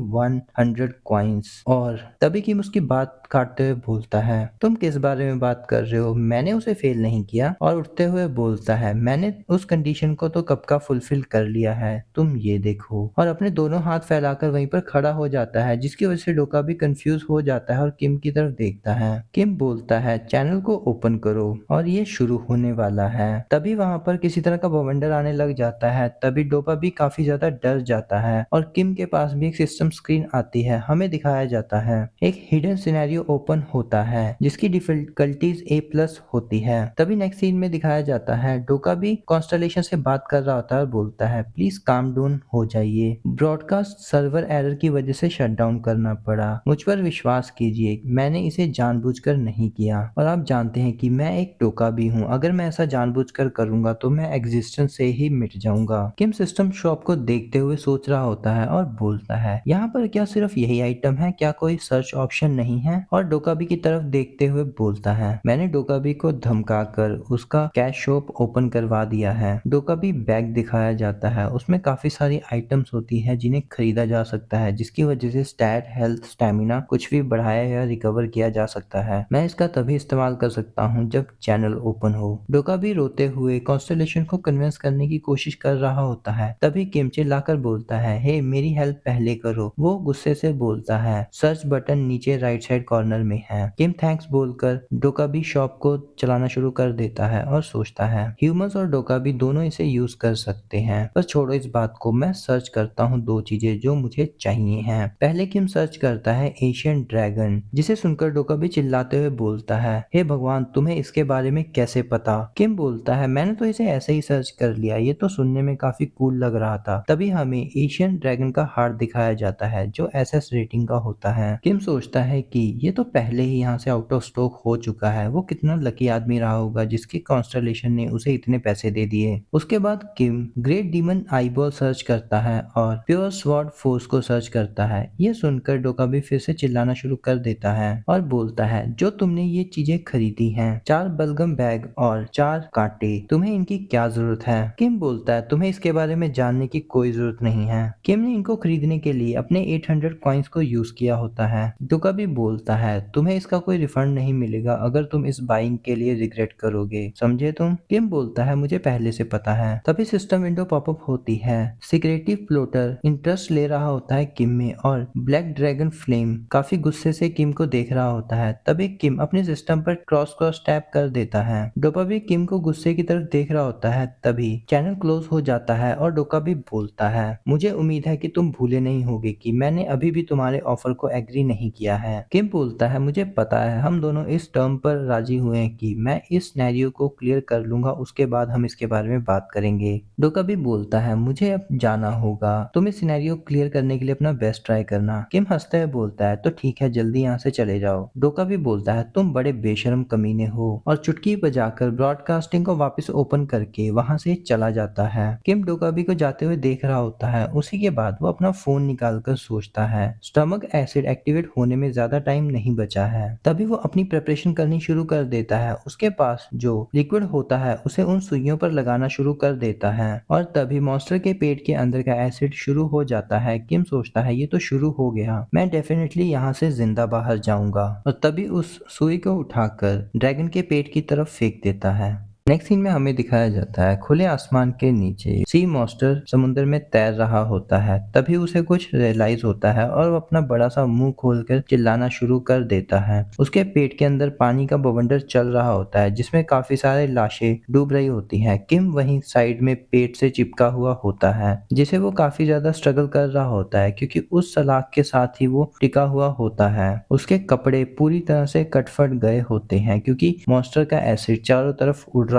100 कॉइन्स। और तभी किम उसकी बात काटते हुए बोलता है, तुम किस बारे में बात कर रहे हो? मैंने उसे फेल नहीं किया। और उठते हुए बोलता है, मैंने उस कंडीशन को तो कब का फुलफिल कर लिया है, तुम ये देखो। और अपने दोनों हाथ फैलाकर वहीं पर खड़ा हो जाता है, जिसकी वजह से डोका भी कंफ्यूज हो जाता है और किम की तरफ देखता है। किम बोलता है, चैनल को ओपन करो और ये शुरू होने वाला है। तभी वहां पर किसी तरह का बवंडर आने लग जाता है। तभी डोपा भी काफी ज्यादा डर जाता है और किम के पास भी एक सिस्टम स्क्रीन आती है। हमें दिखाया जाता है एक हिडन सिनेरियो ओपन होता है जिसकी डिफिकल्टीज A+ होती है। तभी नेक्स्ट सीन में दिखाया जाता है डोका भी कॉन्स्टलेशन से बात कर रहा होता है और बोलता है, प्लीज काम डाउन हो जाइए, ब्रॉडकास्ट सर्वर एरर की वजह से शट डाउन करना पड़ा, मुझ पर विश्वास कीजिए, मैंने इसे जानबूझकर नहीं किया और आप जानते हैं कि मैं एक डोका भी हूँ, अगर मैं ऐसा जानबूझकर करूंगा तो मैं एग्जिस्टेंस से ही मिट जाऊंगा। किम सिस्टम शॉप को देखते हुए सोच रहा होता है और बोलता है, यहाँ पर क्या सिर्फ यही आइटम है, क्या कोई सर्च ऑप्शन नहीं है? और डोकाबी की तरफ देखते हुए बोलता है, मैंने डोकाबी को धमकाकर उसका कैश शॉप ओपन करवा दिया है। डोकाबी बैग दिखाया जाता है, उसमें काफी सारी आइटम्स होती है जिन्हें खरीदा जा सकता है, जिसकी वजह से स्टैट, हेल्थ, स्टेमिना कुछ भी बढ़ाया या रिकवर किया जा सकता है। मैं इसका तभी इस्तेमाल कर सकता हूँ जब चैनल ओपन हो। डोकाबी रोते हुए कॉन्स्टलेशन को कन्विंस करने की कोशिश कर रहा होता है। तभी किम चिल्लाकर बोलता है, हे मेरी हेल्प पहले करो। वो गुस्से से बोलता है, सर्च बटन नीचे राइट साइड कॉर्नर में है। किम थैंक्स बोलकर डोकाबी शॉप को चलाना शुरू कर देता है और सोचता है, ह्यूमंस और डोकाबी दोनों इसे यूज कर सकते हैं, बस छोड़ो इस बात को, मैं सर्च करता हूँ दो चीजें जो मुझे चाहिए हैं। पहले किम सर्च करता है एशियन ड्रैगन, जिसे सुनकर डोकाबी चिल्लाते हुए बोलता है, हे भगवान तुम्हें इसके बारे में कैसे पता? किम बोलता है, मैंने तो इसे ऐसे ही सर्च कर लिया, ये तो सुनने में काफी कूल लग रहा था। तभी हमें एशियन ड्रैगन का हार्ट दिखाया जाता है जो SS रेटिंग का होता है। किम सोचता है कि ये तो पहले ही यहाँ से आउट ऑफ स्टॉक हो चुका है, वो कितना लकी आदमी रहा होगा जिसकी कॉन्स्टलेशन ने उसे इतने पैसे दे दिए। उसके बाद किम ग्रेट डीमन आईबॉल सर्च करता है और प्योर स्वॉर्ड फोर्स को सर्च करता है। ये सुनकर डोकाबी फिर से चिल्लाना शुरू कर देता है और बोलता बोलता है, जो तुमने ये चीजें खरीदी हैं, 4 बलगम बैग और 4 कांटे, तुम्हें इनकी क्या जरूरत है? किम बोलता है, तुम्हें इसके बारे में जानने की कोई जरूरत नहीं है। किम ने इनको खरीदने के लिए अपने 800 कॉइन्स को यूज किया होता है। डोका भी बोलता है, तुम्हें इसका कोई रिफंड नहीं मिलेगा अगर तुम इस बाइंग के लिए रिग्रेट करोगे, समझे तुम? किम बोलता है, मुझे पहले से पता है। तभी सिस्टम विंडो पॉपअप होती है। सिक्रेटिव फ्लोटर इंटरेस्ट ले रहा होता है किम में और ब्लैक ड्रैगन फ्लेम काफी गुस्से से किम को देख रहा होता है। तभी किम अपने सिस्टम पर क्रॉस क्रॉस टैप कर देता है। डोका भी किम को गुस्से की तरफ देख रहा होता है। तभी चैनल क्लोज हो जाता है और डोका भी बोलता है, मुझे उम्मीद है कि तुम भूले नहीं होगे कि मैंने अभी भी तुम्हारे ऑफर को एग्री नहीं किया है। किम बोलता है, मुझे पता है, हम दोनों इस टर्म पर राजी हुए हैं कि मैं इस सिनेरियो को क्लियर कर लूंगा, उसके बाद हम इसके बारे में बात करेंगे। डोका भी बोलता है, मुझे अब जाना होगा, तुम इस सिनेरियो क्लियर करने के लिए अपना बेस्ट ट्राई करना। किम हंसते हुए बोलता है, तो ठीक है, जल्दी यहाँ से चले जाओ। डोका भी बोलता है, तुम बड़े बेशरम कमीने हो, और चुटकी बजाकर ब्रॉडकास्टिंग को वापस ओपन करके वहां से चला जाता है। किम डोकाबी को जाते हुए देख रहा होता है। उसी के बाद वो अपना फोन निकालकर सोचता है, स्टमक एसिड एक्टिवेट होने में ज्यादा टाइम नहीं बचा है। तभी वो अपनी प्रिपरेशन करनी शुरू कर देता है। उसके पास जो लिक्विड होता है उसे उन सुइयों पर लगाना शुरू कर देता है और तभी मॉन्स्टर के पेट के अंदर का एसिड शुरू हो जाता है। किम सोचता है, ये तो शुरू हो गया, मैं डेफिनेटली यहाँ से जिंदा बाहर जाऊंगा, और तभी उस सुई को उठाकर ड्रैगन के पेट की तरफ फेंक देता है। नेक्स्ट सीन में हमें दिखाया जाता है, खुले आसमान के नीचे सी मॉन्स्टर समुद्र में तैर रहा होता है। तभी उसे कुछ रियलाइज होता है और वो अपना बड़ा सा मुंह खोलकर चिल्लाना शुरू कर देता है। उसके पेट के अंदर पानी का बवंडर चल रहा होता है जिसमें काफी सारे लाशें डूब रही होती हैं। किम वहीं साइड में पेट से चिपका हुआ होता है जिसे वो काफी ज्यादा स्ट्रगल कर रहा होता है क्योंकि उस सलाख के साथ ही वो टिका हुआ होता है। उसके कपड़े पूरी तरह से कटफट गए होते हैं क्योंकि मॉन्स्टर का एसिड चारों तरफ उड़ रहा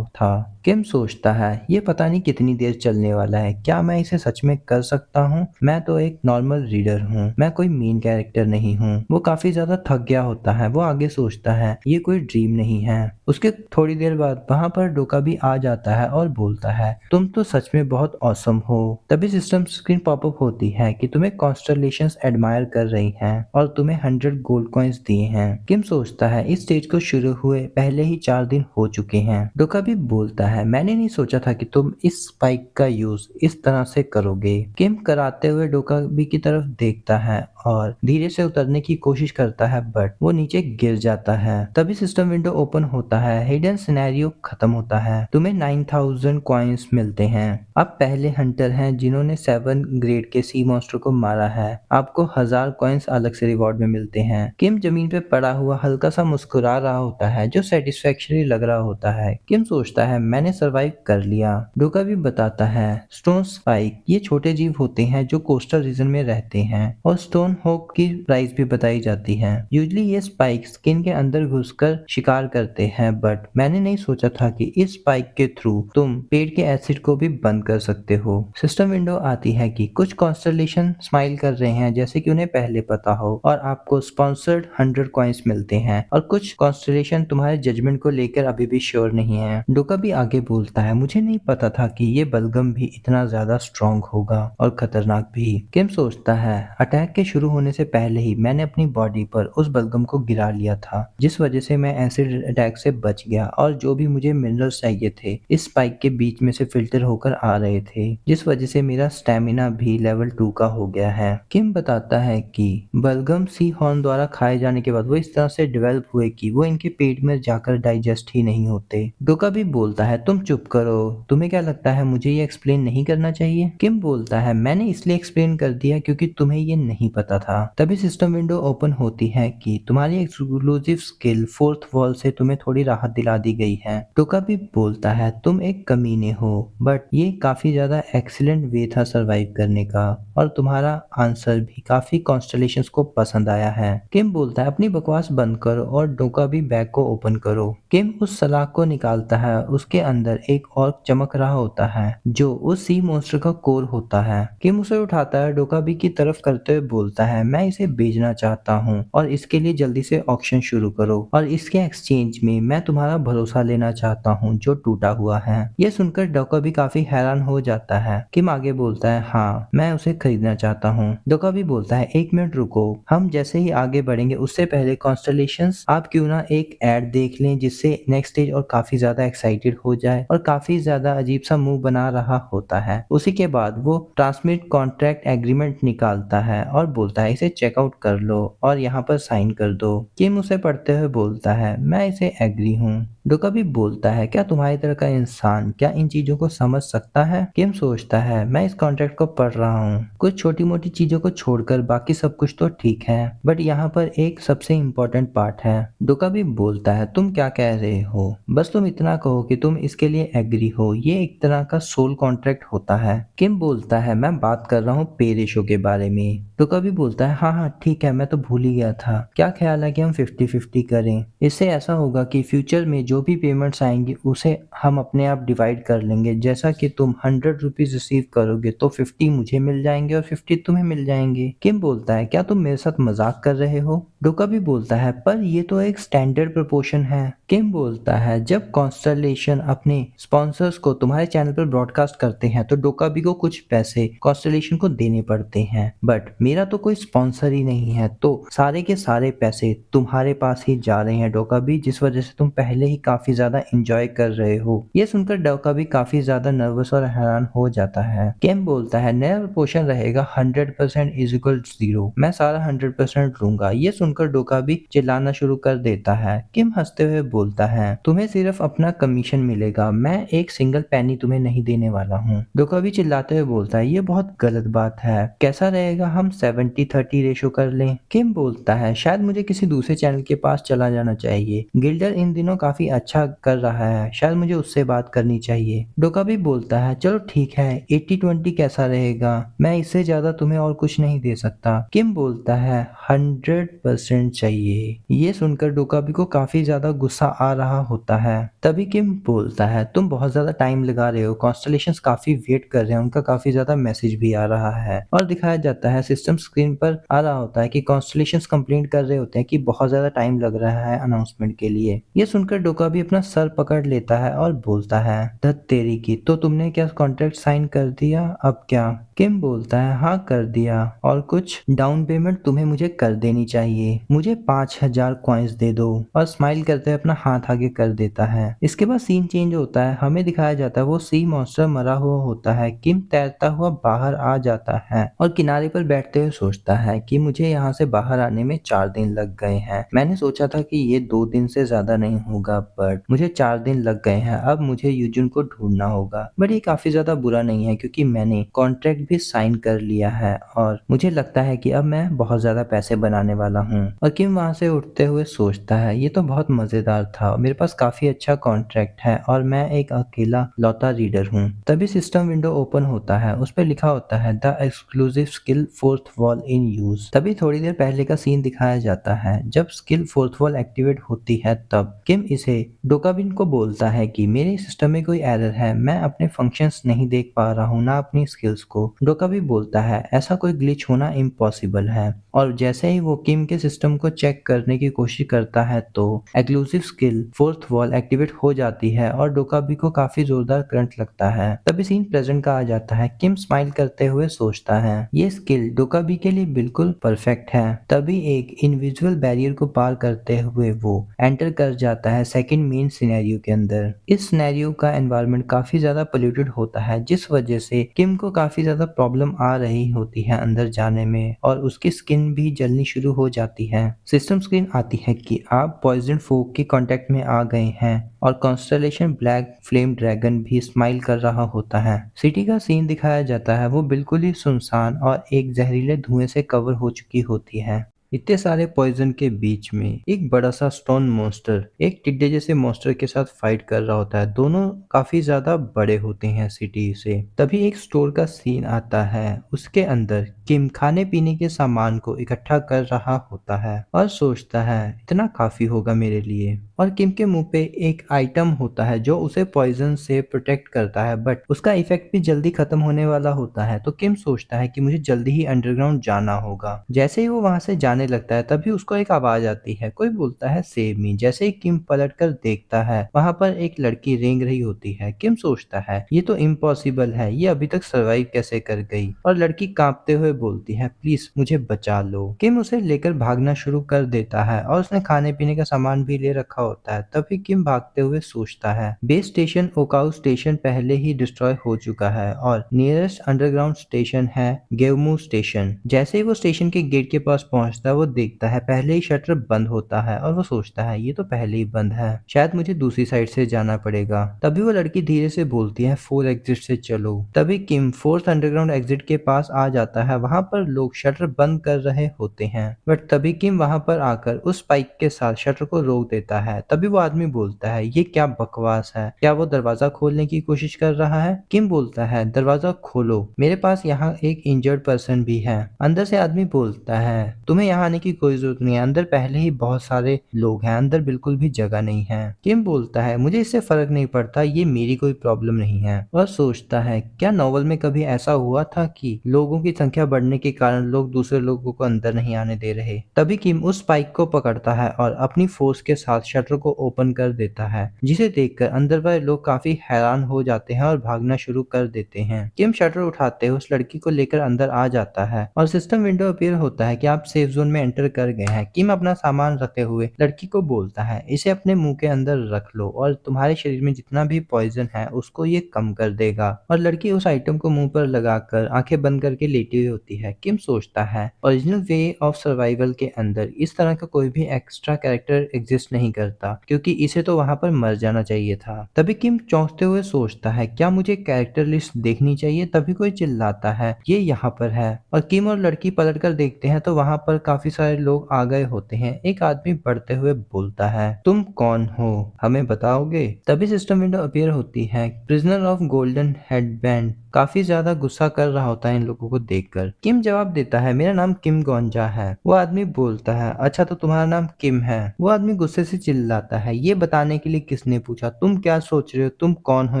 था। किम सोचता है, ये पता नहीं कितनी देर चलने वाला है, क्या मैं इसे सच में कर सकता हूँ? मैं तो एक नॉर्मल रीडर हूँ, मैं कोई मेन कैरेक्टर नहीं हूँ। वो काफी ज्यादा थक गया होता है। वो आगे सोचता है, ये कोई ड्रीम नहीं है। उसके थोड़ी देर बाद वहां पर डोका भी आ जाता है और बोलता है, तुम तो सच में बहुत ऑसम हो। तभी सिस्टम स्क्रीन पॉपअप होती है कि तुम्हें कॉन्स्टलेशंस एडमायर कर रही हैं और तुम्हें 100 गोल्ड कॉइन्स दिए हैं। किम सोचता है, इस स्टेज को शुरू हुए पहले ही 4 दिन हो चुके हैं। डोका भी बोलता है, मैंने नहीं सोचा था कि तुम इस स्पाइक का यूज इस तरह से करोगे। किम कराते हुए डोका भी की तरफ देखता है और धीरे से उतरने की कोशिश करता है बट वो नीचे गिर जाता है। तभी सिस्टम विंडो ओपन होता है। हिडन सिनेरियो खत्म होता है। तुम्हें 9000 कॉइन्स मिलते हैं। आप पहले हंटर हैं जिन्होंने 7 ग्रेड के सी मॉन्स्टर को मारा है। आपको 1000 कॉइन्स अलग से रिवॉर्ड में मिलते हैं। किम जमीन पे पड़ा हुआ हल्का सा मुस्कुरा रहा होता है जो सेटिस्फैक्टरी लग रहा होता है। किम सोचता है, मैंने सरवाइव कर लिया। डोका भी बताता है, स्टोन स्पाइक ये छोटे जीव होते हैं जो कोस्टल रीजन में रहते हैं और स्टोन होक की प्राइस भी बताई जाती है। यूजली ये स्पाइक स्किन के अंदर घुसकर शिकार करते हैं बट मैंने नहीं सोचा था कि इस स्पाइक के थ्रू तुम पेट के एसिड को भी बंद कर सकते हो। सिस्टम विंडो आती है कि कुछ कॉन्स्टलेशन स्माइल कर रहे हैं जैसे कि उन्हें पहले पता हो और आपको स्पॉन्सर्ड 100 कॉइन्स मिलते हैं और कुछ कॉन्स्टलेशन तुम्हारे जजमेंट को लेकर अभी भी श्योर नहीं है। डोका भी आगे बोलता है, मुझे नहीं पता था कि ये बलगम भी इतना ज्यादा स्ट्रॉन्ग होगा और खतरनाक भी। किम सोचता है, अटैक के शुरू होने से पहले ही मैंने अपनी बॉडी पर उस बलगम को गिरा लिया था जिस वजह से मैं एसिड अटैक से बच गया और जो भी मुझे मिनरल्स चाहिए थे इस स्पाइक के बीच में से फिल्टर होकर आ रहे थे जिस वजह से मेरा स्टेमिना भी लेवल 2 का हो गया है। किम बताता है कि बलगम सी हॉर्न द्वारा खाए जाने के बाद वो इस तरह से डेवलप हुए कि वो इनके पेट में जाकर डाइजेस्ट ही नहीं होते। डोका भी बोलता है, तुम चुप करो, तुम्हें क्या लगता है मुझे ये एक्सप्लेन नहीं करना चाहिए? किम बोलता है, मैंने इसलिए एक्सप्लेन कर दिया क्योंकि तुम्हें ये नहीं पता था। तभी सिस्टम विंडो ओपन होती है कि तुम्हारी एक्सक्लूसिव स्किल फोर्थ वॉल से तुम्हें थोड़ी राहत दिला दी गई है। डोका भी बोलता है, तुम एक कमीने हो बट ये काफी ज्यादा एक्सीलेंट वे था सरवाइव करने का और तुम्हारा आंसर भी काफी कॉन्स्टलेशंस को पसंद आया है। किम बोलता है, अपनी बकवास बंद करो और डोका भी बैग को ओपन करो। किम उस सलाख को निकालता है। उसके अंदर एक और चमक रहा होता है जो उस सी मॉन्स्टर का कोर होता है। किम उसे उठाता है, डोका भी की तरफ करते हुए बोलता बोलता है मैं इसे बेचना चाहता हूँ और इसके लिए जल्दी से ऑक्शन शुरू करो और इसके एक्सचेंज में मैं तुम्हारा भरोसा लेना चाहता हूँ जो टूटा हुआ है। ये सुनकर डोका भी काफी हैरान हो जाता है। किम आगे बोलता है हाँ मैं उसे खरीदना चाहता हूँ। डोका भी बोलता है एक मिनट रुको, हम जैसे ही आगे बढ़ेंगे उससे पहले कॉन्स्टलेशंस आप क्यों ना एक ऐड देख लें जिससे नेक्स्ट स्टेज और काफी ज्यादा एक्साइटेड हो जाए और काफी ज्यादा अजीब सा मुंह बना रहा होता है। उसी के बाद वो ट्रांसमिट कॉन्ट्रैक्ट एग्रीमेंट निकालता है और बोलता है इसे चेकआउट कर लो और यहाँ पर साइन कर दो। किम उसे पढ़ते हुए बोलता है मैं इसे एग्री हूँ। डोका भी बोलता है क्या तुम्हारी तरह का इंसान क्या इन चीजों को समझ सकता है? किम सोचता है मैं इस कॉन्ट्रैक्ट को पढ़ रहा हूँ, कुछ छोटी मोटी चीजों को छोड़कर बाकी सब कुछ तो ठीक है बट यहाँ पर एक सबसे इम्पोर्टेंट पार्ट है। डोका भी बोलता है तुम क्या कह रहे हो? बस तुम इतना कहो कि तुम इसके लिए एग्री हो, ये एक तरह का सोल कॉन्ट्रैक्ट होता है। किम बोलता है मैं बात कर रहा हूँ पे रेशो के बारे में। डोका भी बोलता है हाँ हाँ ठीक है मैं तो भूल ही गया था, क्या ख्याल है कि हम 50-50 करें? इससे ऐसा होगा कि फ्यूचर में जो भी पेमेंट्स आएंगी उसे हम अपने आप डिवाइड कर लेंगे, जैसा कि तुम 100 रुपीज रिसीव करोगे तो 50 मुझे मिल जाएंगे और 50 तुम्हें मिल जाएंगे। किम बोलता है क्या तुम मेरे साथ मजाक कर रहे हो? डोका भी बोलता है पर ये तो एक स्टैंडर्ड प्रोपोर्शन है। किम बोलता है जब कॉन्स्टलेशन अपने स्पॉन्सर्स को तुम्हारे चैनल पर ब्रॉडकास्ट करते हैं तो डोकाबी को कुछ पैसे कॉन्स्टलेशन को देने पड़ते हैं, बट मेरा तो कोई स्पॉन्सर ही नहीं है तो सारे के सारे पैसे तुम्हारे पास ही जा रहे हैं डोकाबी, जिस वजह से तुम पहले ही काफी ज्यादा एंजॉय कर रहे हो। ये सुनकर डोकाबी काफी ज्यादा नर्वस और हैरान हो जाता है। किम बोलता है नया प्रपोर्शन रहेगा 100% इज इक्वल 0, मैं सारा 100% लूंगा। ये सुनकर डोकाबी चिल्लाना शुरू कर देता है। किम हंसते हुए बोलता है तुम्हें सिर्फ अपना कमीशन मिलेगा, मैं एक सिंगल पैनी तुम्हें नहीं देने वाला हूँ। डोकाबी चिल्लाते हुए बोलता है ये बहुत गलत बात है, कैसा रहेगा हम 70-30 रेशो कर लें? किम बोलता है शायद मुझे किसी दूसरे चैनल के पास चला जाना चाहिए, गिल्डर इन दिनों काफी अच्छा कर रहा है, शायद मुझे उससे बात करनी चाहिए। डोकाबी बोलता है चलो ठीक है 80-20 कैसा रहेगा, मैं इससे ज्यादा तुम्हें और कुछ नहीं दे सकता। किम बोलता है 100% चाहिए। ये सुनकर डोकाबी को काफी ज्यादा गुस्सा आ रहा होता है। तभी किम बोलता है तुम बहुत ज्यादा टाइम लगा रहे हो, कॉन्स्टलेशंस काफी वेट कर रहे हैं, उनका काफी ज्यादा मैसेज भी आ रहा है और दिखाया जाता है सिस्टम स्क्रीन पर आ रहा होता है कि कॉन्स्टलेशंस कंप्लेंट कर रहे होते हैं कि बहुत ज्यादा टाइम लग रहा है अनाउंसमेंट के लिए। ये सुनकर डोका भी अपना सर पकड़ लेता है और बोलता है धत तेरी की, तो तुमने क्या कॉन्ट्रैक्ट साइन कर दिया, अब क्या? किम बोलता है हाँ कर दिया और कुछ डाउन पेमेंट तुम्हें मुझे कर देनी चाहिए, मुझे 5000 कॉइन्स दे दो, और स्माइल करते हुए अपना हाथ आगे कर देता है। इसके बाद सीन चेंज होता है, हमें दिखाया जाता है वो सी मॉन्स्टर मरा हुआ होता है। किम तैरता हुआ बाहर आ जाता है और किनारे पर बैठते हुए सोचता है कि मुझे यहाँ से बाहर आने में 4 दिन लग गए हैं, मैंने सोचा था कि ये 2 दिन से ज्यादा नहीं होगा बट मुझे 4 दिन लग गए हैं, अब मुझे यूजुन को ढूंढना होगा। बट ये काफी ज्यादा बुरा नहीं है क्योंकि मैंने कॉन्ट्रैक्ट भी साइन कर लिया है और मुझे लगता है कि अब मैं बहुत ज्यादा पैसे बनाने वाला हूँ। और किम वहां से उठते हुए सोचता है ये तो बहुत मजेदार था, मेरे पास काफी अच्छा कॉन्ट्रैक्ट है और मैं एक अकेला लौता रीडर हूँ। तभी सिस्टम विंडो ओपन होता है, उस पर लिखा होता है the exclusive skill fourth wall in use. तभी थोड़ी देर पहले का सीन दिखाया जाता है, जब स्किल फोर्थ वॉल एक्टिवेट होती है तब किम इसे डोकाबिन को बोलता है कि मेरे सिस्टम में कोई एरर है, मैं अपने फंक्शंस नहीं देख पा रहा हूँ ना अपनी स्किल्स को। डोकाबी बोलता है ऐसा कोई ग्लिच होना इम्पॉसिबल है और जैसे ही वो किम के सिस्टम को चेक करने की कोशिश करता है तो exclusive skill fourth wall activate हो जाती है और डोकाबी को काफी जोरदार करंट लगता है। तभी सीन प्रेजेंट का आ जाता है, किम स्माइल करते हुए सोचता है ये स्किल डोकाबी के लिए बिल्कुल परफेक्ट है। तभी एक इनविजुअल बैरियर को पार करते हुए वो एंटर कर जाता है सेकंड मेन सिनेरियो के अंदर। इस सिनेरियो का एनवायरनमेंट काफी ज्यादा पोल्यूटेड होता है जिस वजह से किम को काफी ज्यादा प्रॉब्लम आ रही होती है अंदर जाने में और उसकी स्किन भी जलनी शुरू हो जाती है। सिस्टम स्क्रीन आती है कि आप पॉइजन फोक के कांटेक्ट में आ गए हैं और कॉन्स्टलेशन ब्लैक फ्लेम ड्रैगन भी स्माइल कर रहा होता है। सिटी का सीन दिखाया जाता है, वो बिल्कुल ही सुनसान और एक जहरीले धुएं से कवर हो चुकी होती है। इतने सारे पॉइजन के बीच में एक बड़ा सा स्टोन मॉन्स्टर एक टिड्डे जैसे मॉन्स्टर के साथ फाइट कर रहा होता है। दोनों काफी ज्यादा बड़े होते हैं सिटी से। तभी एक स्टोर का सीन आता है। उसके अंदर किम खाने पीने के सामान को इकट्ठा कर रहा होता है और सोचता है इतना काफी होगा मेरे लिए। और किम के मुंह पे एक आइटम होता है जो उसे पॉइजन से प्रोटेक्ट करता है, बट उसका इफेक्ट भी जल्दी खत्म होने वाला होता है। तो किम सोचता है कि मुझे जल्दी ही अंडरग्राउंड जाना होगा। जैसे ही वो वहां से जाने लगता है तभी उसको एक आवाज आती है, कोई बोलता है सेव मी। जैसे ही किम पलट कर देखता है वहां पर एक लड़की रेंग रही होती है। किम सोचता है ये तो इम्पॉसिबल है, ये अभी तक सरवाइव कैसे कर गई। और लड़की कांपते हुए बोलती है प्लीज मुझे बचा लो। किम उसे लेकर भागना शुरू कर देता है और उसने खाने पीने का सामान भी ले रखा होता है। तभी किम भागते हुए सोचता है बेस स्टेशन ओकाउ स्टेशन पहले ही डिस्ट्रॉय हो चुका है और नियरेस्ट अंडरग्राउंड स्टेशन है गेवमू स्टेशन। जैसे ही वो स्टेशन के गेट के पास पहुंचता है वो देखता है पहले ही शटर बंद होता है और वो सोचता है ये तो पहले ही बंद है, शायद मुझे दूसरी साइड से जाना पड़ेगा। तभी वो लड़की धीरे से बोलती है फोर एग्जिट से चलो। तभी किम फोर्थ अंडरग्राउंड एग्जिट के पास आ जाता है। वहां पर लोग शटर बंद कर रहे होते हैं, बट तभी किम वहां पर आकर उस स्पाइक के साथ शटर को रोक देता है। तभी वो आदमी बोलता है ये क्या बकवास है, क्या वो दरवाजा खोलने की कोशिश कर रहा है। किम बोलता है दरवाजा खोलो, मेरे पास यहाँ एक इंजर्ड पर्सन भी है। अंदर से आदमी बोलता है तुम्हें यहाँ आने की कोई जरूरत नहीं है, अंदर पहले ही बहुत सारे लोग हैं, अंदर बिल्कुल भी जगह नहीं है। किम बोलता है मुझे इससे फर्क नहीं पड़ता, ये मेरी कोई प्रॉब्लम नहीं है। और सोचता है क्या नॉवल में कभी ऐसा हुआ था कि लोगों की संख्या बढ़ने के कारण लोग दूसरे लोगों को अंदर नहीं आने दे रहे। तभी किम उस स्पाइक को पकड़ता है और अपनी फोर्स के साथ शटर को ओपन कर देता है, जिसे देखकर अंदर वाले लोग काफी हैरान हो जाते हैं और भागना शुरू कर देते हैं। किम शटर उठाते हुए उस लड़की को लेकर अंदर आ जाता है और सिस्टम विंडो अपीयर होता है कि आप सेफ जोन में एंटर कर गए हैं। किम अपना सामान रखते हुए लड़की को बोलता है इसे अपने मुंह के अंदर रख लो और तुम्हारे शरीर में जितना भी पॉइजन है उसको ये कम कर देगा। और लड़की उस आइटम को मुंह पर लगाकर आंखें बंद करके लेटी हुई होती है। किम सोचता है ओरिजिनल वे ऑफ सर्वाइवल के अंदर इस तरह का कोई भी एक्स्ट्रा कैरेक्टर एग्जिस्ट नहीं करता, क्योंकि इसे तो वहां पर मर जाना चाहिए था। तभी किम चौंकते हुए सोचता है क्या मुझे कैरेक्टर लिस्ट देखनी चाहिए। तभी कोई चिल्लाता है ये यहाँ पर है और किम और लड़की पलट कर देखते हैं तो वहां पर काफी सारे लोग आ गए होते हैं। एक आदमी बढ़ते हुए बोलता है तुम कौन हो, हमें बताओगे। तभी सिस्टम विंडो अपीयर होती है। प्रिजनर ऑफ गोल्डन हेडबैंड काफी ज्यादा गुस्सा कर रहा होता है इन लोगों को देखकर। किम जवाब देता है मेरा नाम किम गोंजा है। वो आदमी बोलता है अच्छा तो तुम्हारा नाम किम है। वो आदमी गुस्से से चिल्लाता है ये बताने के लिए किसने पूछा, तुम क्या सोच रहे हो, तुम कौन हो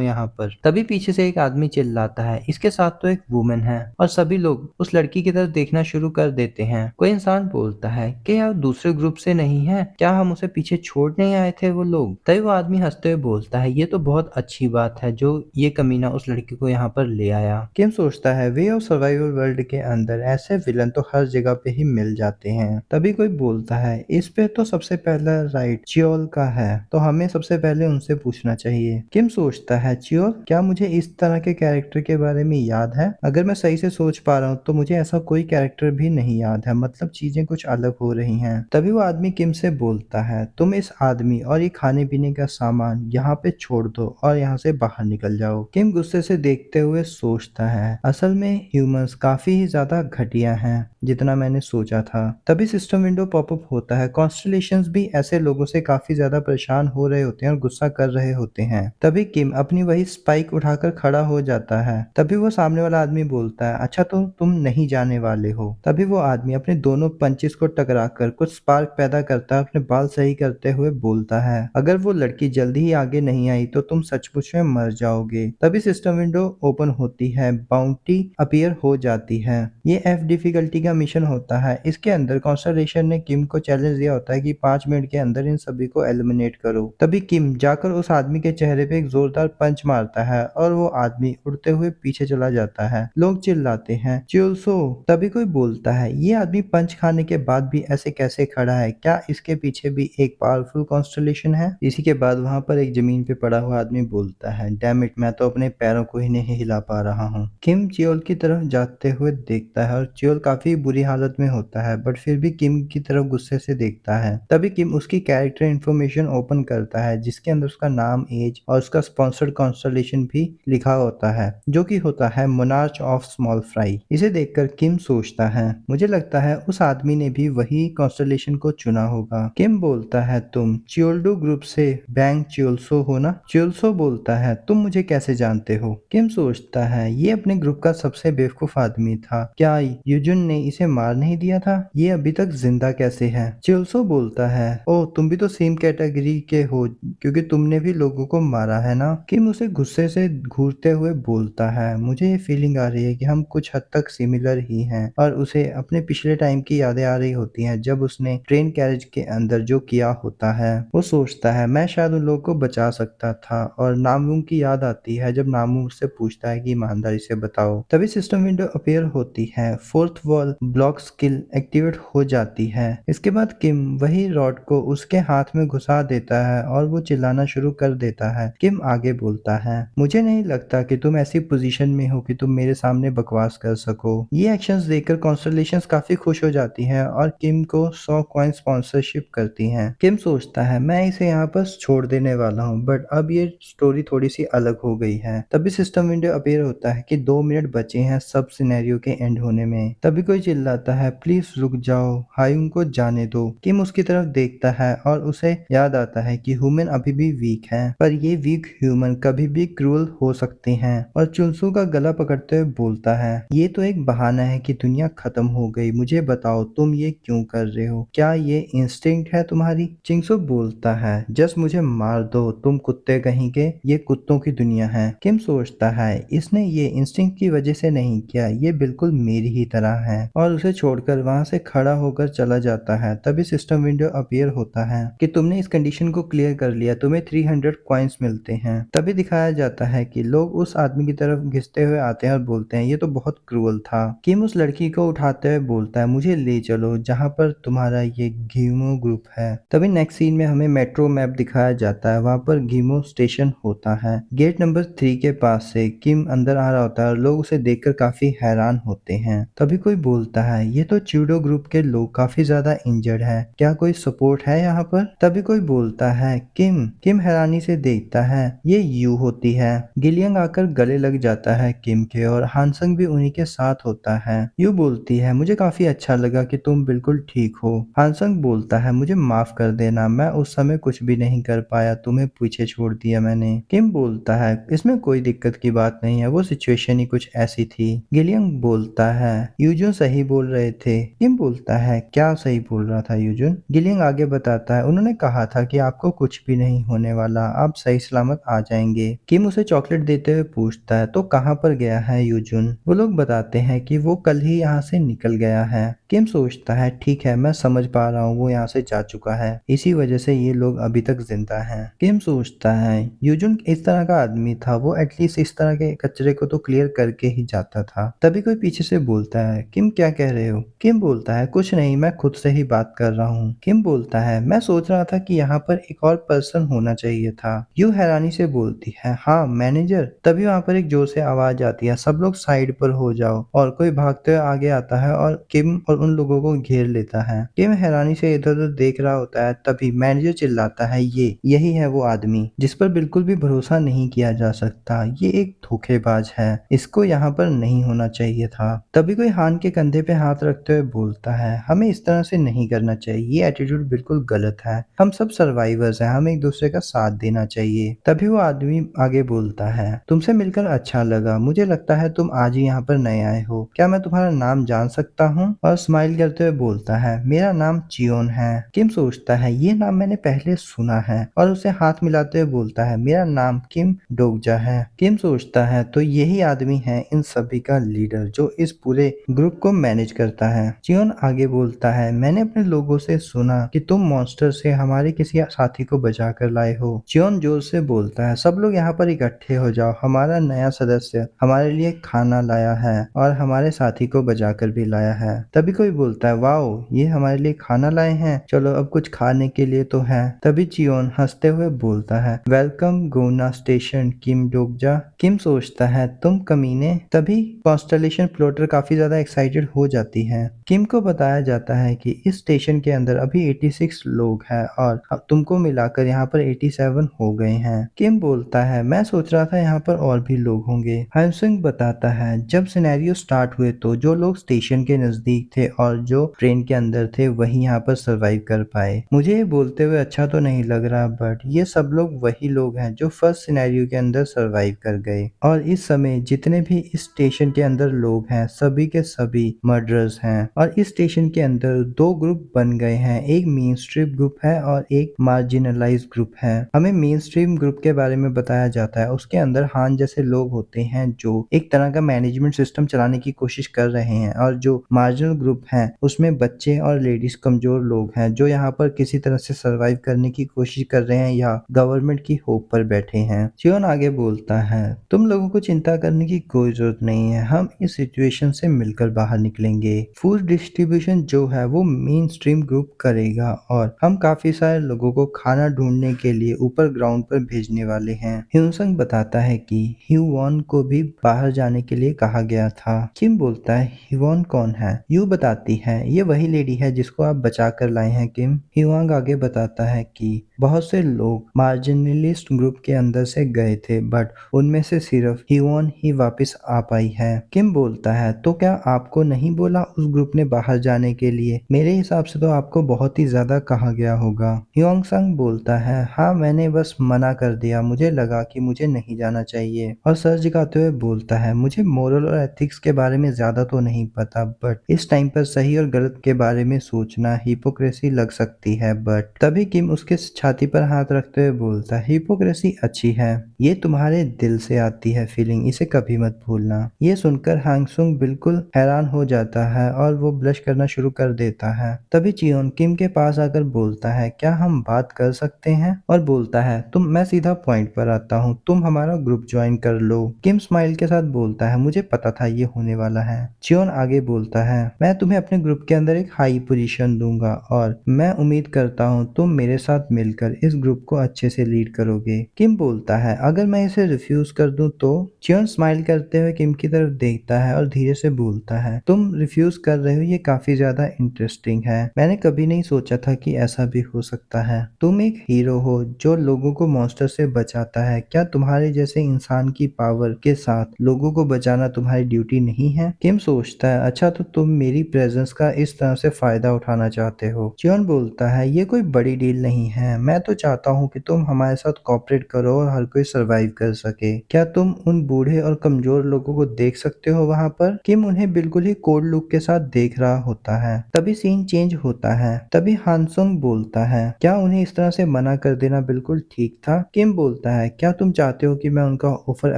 यहाँ पर। तभी पीछे से एक आदमी चिल्लाता है इसके साथ तो एक वुमेन है। और सभी लोग उस लड़की की तरफ देखना शुरू कर देते हैं। कोई इंसान बोलता है कि आप दूसरे ग्रुप से नहीं है क्या, हम उसे पीछे छोड़ नहीं आए थे वो लोग। तभी वो आदमी हंसते हुए बोलता है ये तो बहुत अच्छी बात है जो ये कमीना उस लड़की को यहाँ पर ले आया। किम सोचता है वे ऑफ सर्वाइवल वर्ल्ड के अंदर ऐसे विलन तो हर जगह पे ही मिल जाते हैं। तभी कोई बोलता है इस पे तो सबसे पहला राइट चियोल का है, तो हमें सबसे पहले उनसे पूछना चाहिए। किम सोचता है चियोल क्या मुझे इस तरह के कैरेक्टर के बारे में याद है। अगर मैं सही से सोच पा रहा हूँ तो मुझे ऐसा कोई कैरेक्टर भी नहीं याद है, मतलब चीजें कुछ अलग हो रही हैं। तभी वो आदमी किम से बोलता है तुम इस आदमी और ये खाने पीने का सामान यहाँ पे छोड़ दो और यहाँ से बाहर निकल जाओ। किम गुस्से से देखते हुए सोचता है असल में ह्यूमंस काफी ही ज्यादा घटिया हैं जितना मैंने सोचा था। तभी सिस्टम विंडो पॉपअप होता है। कॉन्स्टलेशंस भी ऐसे लोगों से काफी ज्यादा परेशान हो रहे होते हैं और गुस्सा कर रहे होते हैं। तभी किम अपनी वही स्पाइक उठाकर खड़ा हो जाता है। तभी वो सामने वाला आदमी बोलता है अच्छा तो तुम नहीं जाने वाले हो। तभी वो आदमी अपने दोनों पंचेस को टकराकर कुछ स्पार्क पैदा करता है, अपने बाल सही करते हुए बोलता है अगर वो लड़की जल्दी ही आगे नहीं आई तो तुम सचमुच में मर जाओगे। तभी सिस्टम विंडो ओपन होती है, बाउंटी अपीयर हो जाती है। ये एफ डिफिकल्टी का मिशन होता है। इसके अंदर कॉन्स्टलेशन ने किम को चैलेंज दिया होता है कि 5 मिनट के अंदर इन सभी को एलिमिनेट करो। तभी किम जाकर उस आदमी के चेहरे पे एक जोरदार पंच मारता है और वो आदमी उड़ते हुए पीछे चला जाता है। लोग चिल्लाते हैं चिल्सो। तभी कोई बोलता है ये आदमी पंच खाने के बाद भी ऐसे कैसे खड़ा है, क्या इसके पीछे भी एक पावरफुल कॉन्स्टलेशन है। इसी के बाद वहां पर एक जमीन पे पड़ा हुआ आदमी बोलता है डैम इट, मैं तो अपने पैरों को ही नहीं हिला पा रहा हूँ। किम चियोल की तरफ जाते हुए देखता है और चियोल काफी बुरी हालत में होता है, बट फिर भी किम की तरफ गुस्से से देखता है। तभी किम उसकी कैरेक्टर इन्फॉर्मेशन ओपन करता है, जिसके अंदर उसका नाम, एज और उसका स्पॉन्सर्ड कॉन्स्टलेशन भी लिखा होता है, जो कि होता है मोनार्च ऑफ स्मॉल फ्राई। इसे देखकर किम सोचता है, मुझे लगता है उस आदमी ने भी वही कॉन्स्टलेशन को चुना होगा। किम बोलता है, तुम चियोल्डो ग्रुप से बैंग चियोल्सो हो ना? चियोल्सो बोलता है, तुम मुझे कैसे जानते हो? किम सोचता है, ये अपने ग्रुप का सबसे बेवकूफ आदमी था। क्या युजुन ने इसे मार नहीं दिया था? ये अभी तक जिंदा कैसे है? चियोल्सो बोलता है, ओ तुम भी तो सेम कैटेगरी के हो, क्योंकि तुमने भी लोगों को मारा है ना? किम उसे गुस्से से घूरते हुए बोलता है, मुझे ये फीलिंग आ रही है कि हम कुछ हद तक सिमिलर ही हैं। और उसे अपने पिछले टाइम की यादें आ रही होती हैं, जब उसने ट्रेन कैरेज के अंदर जो किया होता है। वो सोचता है, मैं शायद उन लोगों को बचा सकता था। और नामूंग की याद आती है, जब नामूंग उससे पूछता है कि ईमानदारी से बताओ। तभी सिस्टम विंडो अपीयर होती है, fourth wall block skill activate हो जाती है। इसके बाद किम वही रॉड को उसके हाथ में घुसा देता है और वो चिल्लाना शुरू कर देता है। किम आगे बोलता है, मुझे नहीं लगता कि तुम ऐसी पोजीशन में हो कि तुम मेरे सामने बकवास कर सको। ये एक्शंस देखकर कॉन्स्टलेशंस काफी खुश हो जाती हैं और किम को 100 कॉइन स्पॉन्सरशिप करती हैं। किम सोचता है, मैं इसे यहाँ पर छोड़ देने वाला हूँ, बट अब ये स्टोरी थोड़ी सी अलग हो गई है। तभी सिस्टम विंडो अपीयर होता है कि 2 मिनट बचे हैं सब सिनेरियो के एंड होने में। तभी कोई चिल्लाता है, प्लीज रुक जाओ, हायुंग को जाने दो। किम उसकी तरफ देखता है और उसे याद आता है कि ह्यूमन अभी भी वीक हैं, पर ये वीक ह्यूमन कभी भी क्रूअल हो सकते हैं। और चुनसू का गला पकड़ते हुए बोलता है, ये तो एक बहाना है कि दुनिया खत्म हो गई। मुझे बताओ तुम ये क्यों कर रहे हो? क्या ये इंस्टिंक्ट है तुम्हारी? चिंगसू बोलता है, जस्ट मुझे मार दो, तुम कुत्ते कहीं के, ये कुत्तों की दुनिया है। किम सोचता है, इसने ये इंस्टिंक्ट की वजह से नहीं किया, ये बिल्कुल मेरी ही तरह है। और उसे छोड़कर वहां से खड़ा होकर चला जाता है। तभी सिस्टम विंडो अपीयर होता है कि तुमने इस कंडीशन को क्लियर कर लिया, तुम्हें 300 कॉइन्स मिलते हैं। तभी दिखाया जाता है कि लोग उस आदमी की तरफ घिसते हुए आते हैं और बोलते हैं, ये तो बहुत क्रूअल था। किम उस लड़की को उठाते हुए बोलता है, मुझे ले चलो जहाँ पर तुम्हारा ये घीमो ग्रुप है। तभी नेक्स्ट सीन में हमें मेट्रो मैप दिखाया जाता है, वहाँ पर घीमो स्टेशन होता है। गेट नंबर 3 के पास से किम अंदर आ रहा होता है और लोग उसे देखकर काफी हैरान होते हैं। तभी कोई बोलता है, ये तो च्यूडो ग्रुप के लोग काफी ज्यादा इंजर्ड है, क्या कोई सपोर्ट है यहाँ पर? तभी कोई बोलता है, किम। किम हैरानी से देखता है, ये यू होती है। गिलियंग आकर गले लग जाता है किम के और हानसंग भी उन्हीं के साथ होता है। यू बोलती है, मुझे काफी अच्छा लगा कि तुम बिल्कुल ठीक हो। हानसंग बोलता है, मुझे माफ कर देना, मैं उस समय कुछ भी नहीं कर पाया, तुम्हें पीछे छोड़ दिया मैंने। किम बोलता है, इसमें कोई दिक्कत की बात नहीं है, वो सिचुएशन ही कुछ ऐसी थी। गिलियंग बोलता है, यूजुन सही बोल रहे थे। किम बोलता है, क्या सही बोल रहा था यूजुन? गिलियंग आगे बताता है, उन्होंने कहा था कि आपको कुछ भी नहीं होने वाला, आप सही सलामत आ जाएंगे। किम उसे चॉकलेट देते हुए पूछता है, तो कहाँ पर गया है यूजुन? वो लोग बताते हैं कि वो कल ही यहाँ से निकल गया है। किम सोचता है, ठीक है, मैं समझ पा रहा हूँ वो यहाँ से जा चुका है, इसी वजह से ये लोग अभी तक जिंदा हैं। किम सोचता है, यूजुन इस तरह का आदमी था, वो एटलीस्ट इस तरह के कचरे को तो क्लियर करके ही जाता था। तभी कोई पीछे से बोलता है, किम क्या कह रहे हो? किम बोलता है, कुछ नहीं, मैं खुद से ही बात कर रहा हूँ। किम बोलता है, मैं सोच रहा था कि यहाँ पर एक और पर्सन होना चाहिए था। यू हैरानी से बोलती है, हाँ मैनेजर। तभी वहाँ पर एक जोर से आवाज आती है, सब लोग साइड पर हो जाओ। और कोई भागते हुए आगे आता है और किम और उन लोगों को घेर लेता है। किम हैरानी से इधर उधर देख रहा होता है, तभी मैनेजर चिल्लाता है, यही है वो आदमी जिस पर बिल्कुल भी भरोसा नहीं किया जा सकता, ये एक धोखेबाज है, इसको यहाँ पर नहीं होना चाहिए था। तभी कोई हान के कंधे पे हाथ रखते हुए बोलता है, हमें इस तरह से नहीं करना चाहिए, ये एटीट्यूड बिल्कुल गलत है, हम सब सर्वाइवर्स हैं, हमें एक दूसरे का साथ देना चाहिए। तभी वो आदमी आगे बोलता है, तुमसे मिलकर अच्छा लगा, मुझे लगता है तुम आज ही यहाँ पर नए आए हो, क्या मैं तुम्हारा नाम जान सकता हूँ? और स्माइल करते हुए बोलता है, मेरा नाम चियोन है। किम सोचता है, ये नाम मैंने पहले सुना है, और उसे हाथ मिलाते हुए बोलता है, मेरा नाम किम डोगजा है। किम सोचता है, तो यही आदमी है इन सभी का लीडर, जो इस पूरे ग्रुप को मैनेज करता है। चियोन आगे बोलता है, मैंने अपने लोगों से सुना कि तुम मॉन्स्टर से हमारे किसी साथी को बचा कर लाए हो। चियोन जोर से बोलता है, सब लोग यहाँ पर इकट्ठे हो जाओ, हमारा नया सदस्य हमारे लिए खाना लाया है और हमारे साथी को बचा कर भी लाया है। तभी कोई बोलता है, वाओ, ये हमारे लिए खाना लाए हैं, चलो अब कुछ खाने के लिए तो है। तभी चियोन हंसते हुए बोलता है, वेलकम गोना स्टेशन किम डोगजा। किम सोचता सोचता है तुम कमीने। तभी कॉन्स्टलेशन प्लॉटर काफी ज्यादा एक्साइटेड हो जाती है। किम को बताया जाता है कि इस स्टेशन के अंदर अभी 86 लोग हैं और अब तुमको मिलाकर यहाँ पर 87 हो गए हैं। किम बोलता है मैं सोच रहा था यहाँ पर और भी लोग होंगे। हानसुंग बताता है जब सिनेरियो स्टार्ट हुए तो जो लोग स्टेशन के नजदीक थे और जो ट्रेन के अंदर थे वही यहाँ पर सरवाइव कर पाए। मुझे ये बोलते हुए अच्छा तो नहीं लग रहा, बट ये सब लोग वही लोग हैं जो फर्स्ट सिनेरियो के अंदर सरवाइव कर गए। और इस समय जितने भी इस स्टेशन के अंदर लोग हैं सभी के सभी मर्डरर्स हैं। और इस स्टेशन के अंदर दो ग्रुप बन गए हैं, एक मेन स्ट्रीम ग्रुप है और एक मार्जिनलाइज ग्रुप है। हमें मेन स्ट्रीम ग्रुप के बारे में बताया जाता है, उसके अंदर हान जैसे लोग होते हैं जो एक तरह का मैनेजमेंट सिस्टम चलाने की कोशिश कर रहे हैं, और जो मार्जिनल ग्रुप है उसमें बच्चे और लेडीज कमजोर लोग हैं जो यहाँ पर किसी तरह से सरवाइव करने की कोशिश कर रहे हैं या गवर्नमेंट की होप पर बैठे हैं। चियोन आगे बोलता है तुम लोगों को चिंता करने की कोई जरूरत नहीं है, हम इस सिचुएशन से मिलकर बाहर निकलेंगे। फूड डिस्ट्रीब्यूशन जो है वो मेन स्ट्रीम ग्रुप करेगा और हम काफी सारे लोगों को खाना ढूंढने के लिए ऊपर ग्राउंड पर भेजने वाले हैं। ह्यूसंग बताता है कि ह्यूवॉन को भी बाहर जाने के लिए कहा गया था। किम बोलता है ह्यूवॉन कौन है? यू बताती है ये वही लेडी है जिसको आप बचा कर लाए हैं किम। ह्यूआंग आगे बताता है कि बहुत से लोग मार्जिनलिस्ट ग्रुप के अंदर से गए थे, बट उनमें से सिर्फ ह्यूऑन ही वापस आ पाई है। किम बोलता है तो क्या आपको नहीं बोला उस ग्रुप ने बाहर जाने के लिए? मेरे हिसाब से तो आपको बहुत ही ज्यादा कहा गया होगा। ह्यूआंग संग बोलता है हाँ मैंने बस मना कर दिया, मुझे लगा कि मुझे नहीं जाना चाहिए। और सर झुकाते हुए बोलता है मुझे मोरल और एथिक्स के बारे में ज्यादा तो नहीं पता, बट इस टाइम पर सही और गलत के बारे में सोचना हिपोक्रेसी लग सकती है। बट तभी किम उसके छाती पर हाथ रखते हुए बोलता है हिपोक्रेसी अच्छी है, ये तुम्हारे दिल से आती है फीलिंग, इसे कभी मत भूलना। ये सुनकर हांगसुंग बिल्कुल हैरान हो जाता है और वो ब्लश करना शुरू कर देता है। तभी चियोन किम के पास आकर बोलता है क्या हम बात कर सकते हैं? और बोलता है तुम, मैं सीधा पॉइंट पर आता हूँ, तुम हमारा ग्रुप ज्वाइन कर लो। किम स्माइल के साथ बोलता है मुझे पता था ये होने वाला है। चियोन आगे बोलता है मैं तुम्हें अपने ग्रुप के अंदर एक हाई पोजीशन दूंगा और मैं उम्मीद करता हूँ तुम मेरे साथ मिलकर इस ग्रुप को अच्छे से लीड करोगे। किम बोलता है अगर मैं इसे रिफ्यूज कर दूं तो? चियोन स्माइल करते हुए किम की तरफ देखता है और धीरे से बोलता है तुम रिफ्यूज कर रहे हो, ये काफी ज्यादा इंटरेस्टिंग है। मैंने कभी नहीं सोचा था कि ऐसा भी हो सकता है। तुम एक हीरो हो जो लोगों को मॉन्स्टर से बचाता है, क्या तुम्हारे जैसे इंसान की पावर के साथ लोगों को बचाना तुम्हारी ड्यूटी नहीं है? किम सोचता है अच्छा तो तुम मेरी प्रेजेंस का इस तरह से फायदा उठाना चाहते हो। चियोन बोलता है ये कोई बड़ी डील नहीं है, मैं तो चाहता हूँ कि तुम हमारे साथ कोऑपरेट करो और हर कोई सरवाइव कर सके। क्या तुम उन बूढ़े और कमजोर लोगों को देख सकते हो वहाँ पर? किम उन्हें बिल्कुल ही कोल्ड लुक के साथ देख रहा होता है। तभी सीन चेंज होता है। तभी हानसुंग बोलता है क्या उन्हें इस तरह से मना कर देना बिल्कुल ठीक था? किम बोलता है क्या तुम चाहते हो कि मैं उनका ऑफर